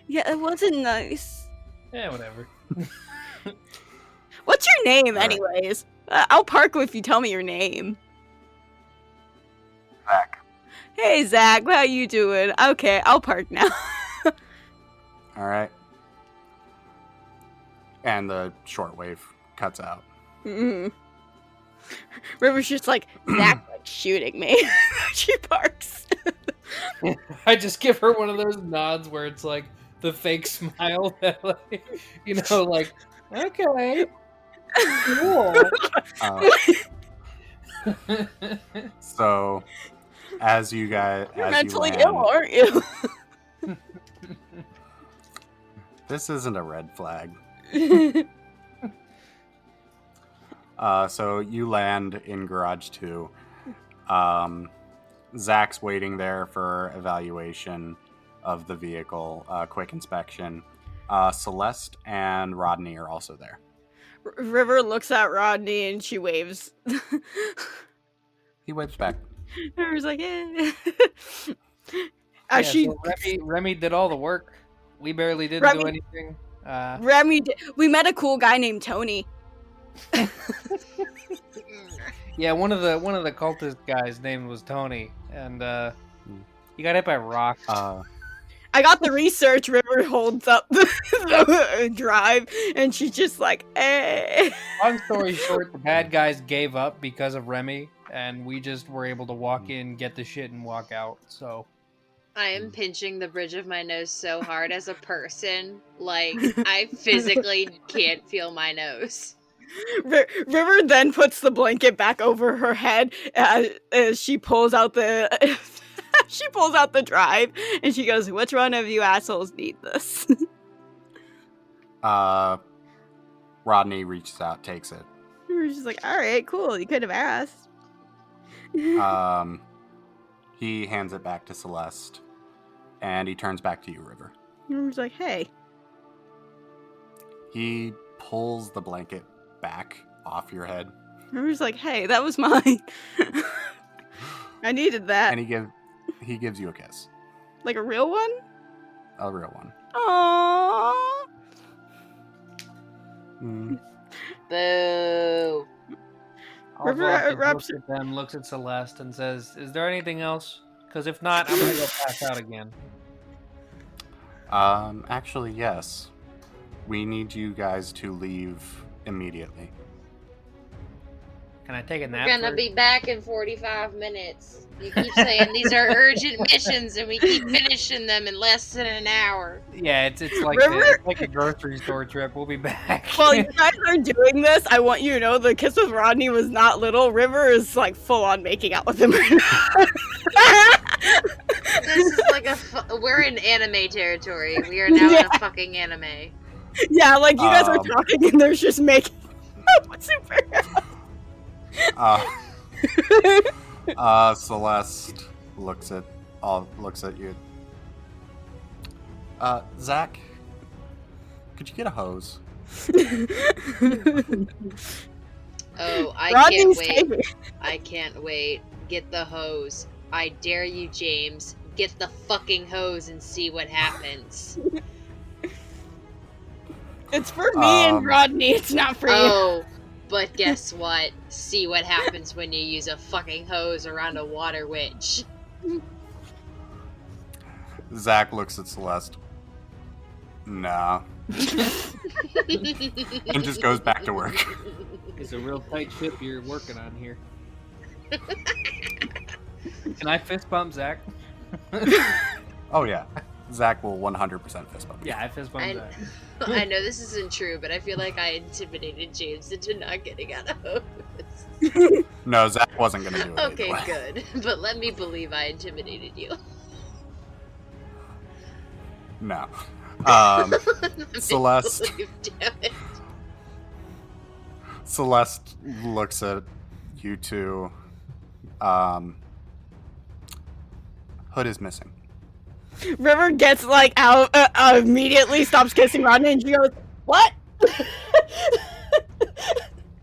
Yeah, it wasn't nice. Yeah, whatever. What's your name, Alright. anyways? I'll park if you tell me your name. Zach. Hey, Zach, how you doing? Okay, I'll park now. Alright. And the shortwave cuts out. Mm-hmm. River's just like, Zach, like, shooting me. She parks. I just give her one of those nods where it's like the fake smile that, like, you know, like, okay, cool. So, as you guys, You're as mentally you ill, land, aren't you? this isn't a red flag. So you land in Garage 2. Zach's waiting there for evaluation of the vehicle, quick inspection. Celeste and Rodney are also there. River looks at Rodney and she waves. He waves back. River's like, eh. Yeah, so Remy did all the work. We barely didn't do Remy- anything. Remy, we met a cool guy named Tony. Yeah, one of the cultist guys' name was Tony, and he got hit by rocks. I got the research. River holds up the drive, and she's just like, eh. Long story short, the bad guys gave up because of Remy, and we just were able to walk in, get the shit, and walk out. So I am pinching the bridge of my nose so hard as a person, like I physically can't feel my nose. River then puts the blanket back over her head as she pulls out the she pulls out the drive, and she goes, "Which one of you assholes need this?" Rodney reaches out, takes it. She's like, "All right, cool. You could have asked." He hands it back to Celeste, and he turns back to you, River. River's like, "Hey." He pulls the blanket back off your head. River's like, "Hey, that was mine. I needed that." And he gives you a kiss. Like a real one? A real one. Aww. Boo. River looks at them, looks at Celeste, and says, "Is there anything else? Because if not, I'm gonna go pass out again." Actually, yes. We need you guys to leave immediately. Can I take a nap? We're gonna be back in 45 minutes. You keep saying these are urgent missions, and we keep finishing them in less than an hour. Yeah, it's like River- like a grocery store trip. We'll be back. While you guys are doing this, I want you to know the kiss with Rodney was not little. River is like full on making out with him right now. This is like we're in anime territory. We are now in a fucking anime. Yeah, like you guys are talking and there's just making super. Celeste looks at you. Zach, could you get a hose? Oh, I Rodney's can't wait. I can't wait. Get the hose. I dare you, James. Get the fucking hose and see what happens. It's for me and Rodney, it's not for you. Oh, but guess what? See what happens when you use a fucking hose around a water witch. Zach looks at Celeste. Nah. And just goes back to work. It's a real tight ship you're working on here. Can I fist bump Zach? Oh yeah. Zach will 100% fist bump you. Yeah, I fist bump Zach. I know this isn't true, but I feel like I intimidated James into not getting out of hose. No, Zach wasn't gonna do it. Okay, good. But let me believe I intimidated you. No. Celeste. Damn it. Celeste looks at you two. Hood is missing. River gets like out immediately, stops kissing Rodney, and she goes, "What?"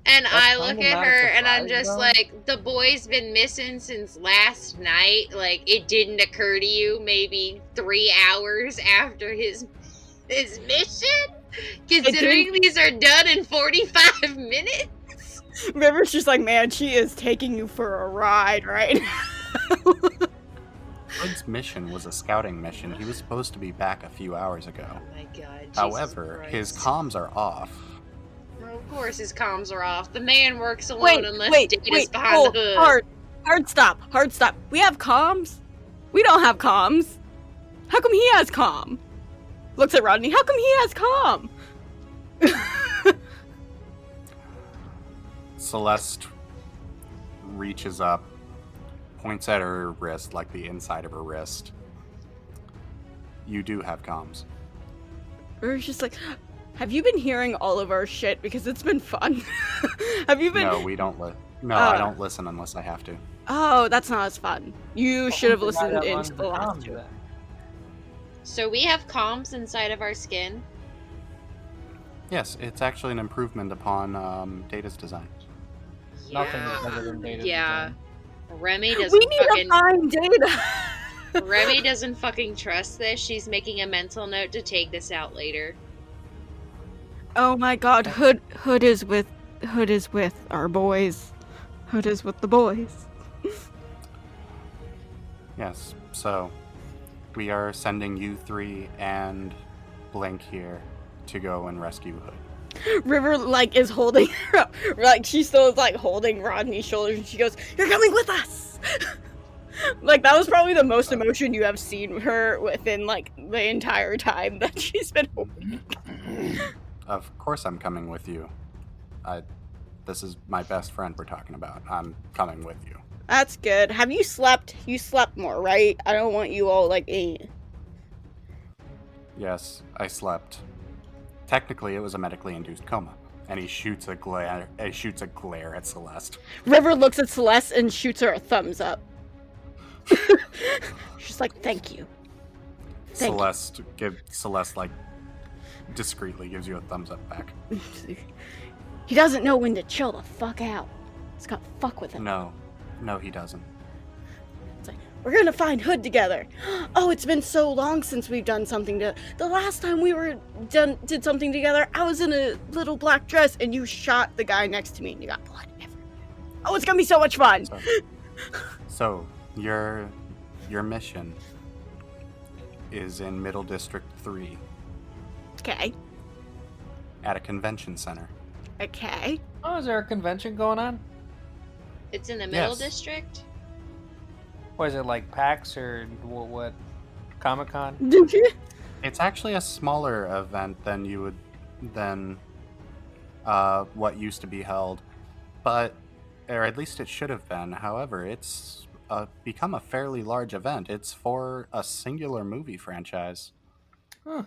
And I look kinda at not her and I'm surprised, just though. like, the boy's been missing since last night. Like, it didn't occur to you maybe 3 hours after his mission? Considering these are done in 45 minutes? River's just like, "Man, she is taking you for a ride right now." Hood's mission was a scouting mission. He was supposed to be back a few hours ago. Oh my god. Jesus However, Christ. his comms are off. Well, of course his comms are off. The man works alone unless Data's behind hold, the hood. hard stop. We have comms? We don't have comms. How come he has comm? Looks at Rodney. How come he has comm? Celeste reaches up, points at her wrist, like the inside of her wrist. You do have comms. We're just like, have you been hearing all of our shit? Because it's been fun. Have you been? No, we don't I don't listen unless I have to. Oh, that's not as fun. You should have listened into the last two. So we have comms inside of our skin? Yes, it's actually an improvement upon Data's design. Nothing is better than Data's Yeah. design. Remy We doesn't need fucking... to find Data. Remy doesn't fucking trust this. She's making a mental note to take this out later. Oh my God, Hood is with our boys. Hood is with the boys. Yes, so we are sending you three and Blink here to go and rescue Hood. River, like, is holding her up. Like, she still is, like, holding Rodney's shoulders, and she goes, "You're coming with us!" Like, that was probably the most emotion you have seen her within, like, the entire time that she's been holding. Of course I'm coming with you. This is my best friend we're talking about. I'm coming with you. That's good. Have you slept? You slept more, right? I don't want you all, like, Yes, I slept. Technically, it was a medically induced coma. And he shoots a glare at Celeste. River looks at Celeste and shoots her a thumbs up. She's like, "Thank you." Celeste like discreetly gives you a thumbs up back. He doesn't know when to chill the fuck out. It's gonna fuck with him. No, he doesn't. It's like, we're gonna find Hood together. Oh, it's been so long since we've done something to. The last time we did something together, I was in a little black dress and you shot the guy next to me and you got blood everywhere. Oh, it's gonna be so much fun. So your mission is in Middle District 3 Okay. at a convention center. Okay. Oh, is there a convention going on? It's in the middle Yes. district. What is it, like PAX or what? Comic-Con? It's actually a smaller event than what used to be held, or at least it should have been. However, it's become a fairly large event. It's for a singular movie franchise. Huh.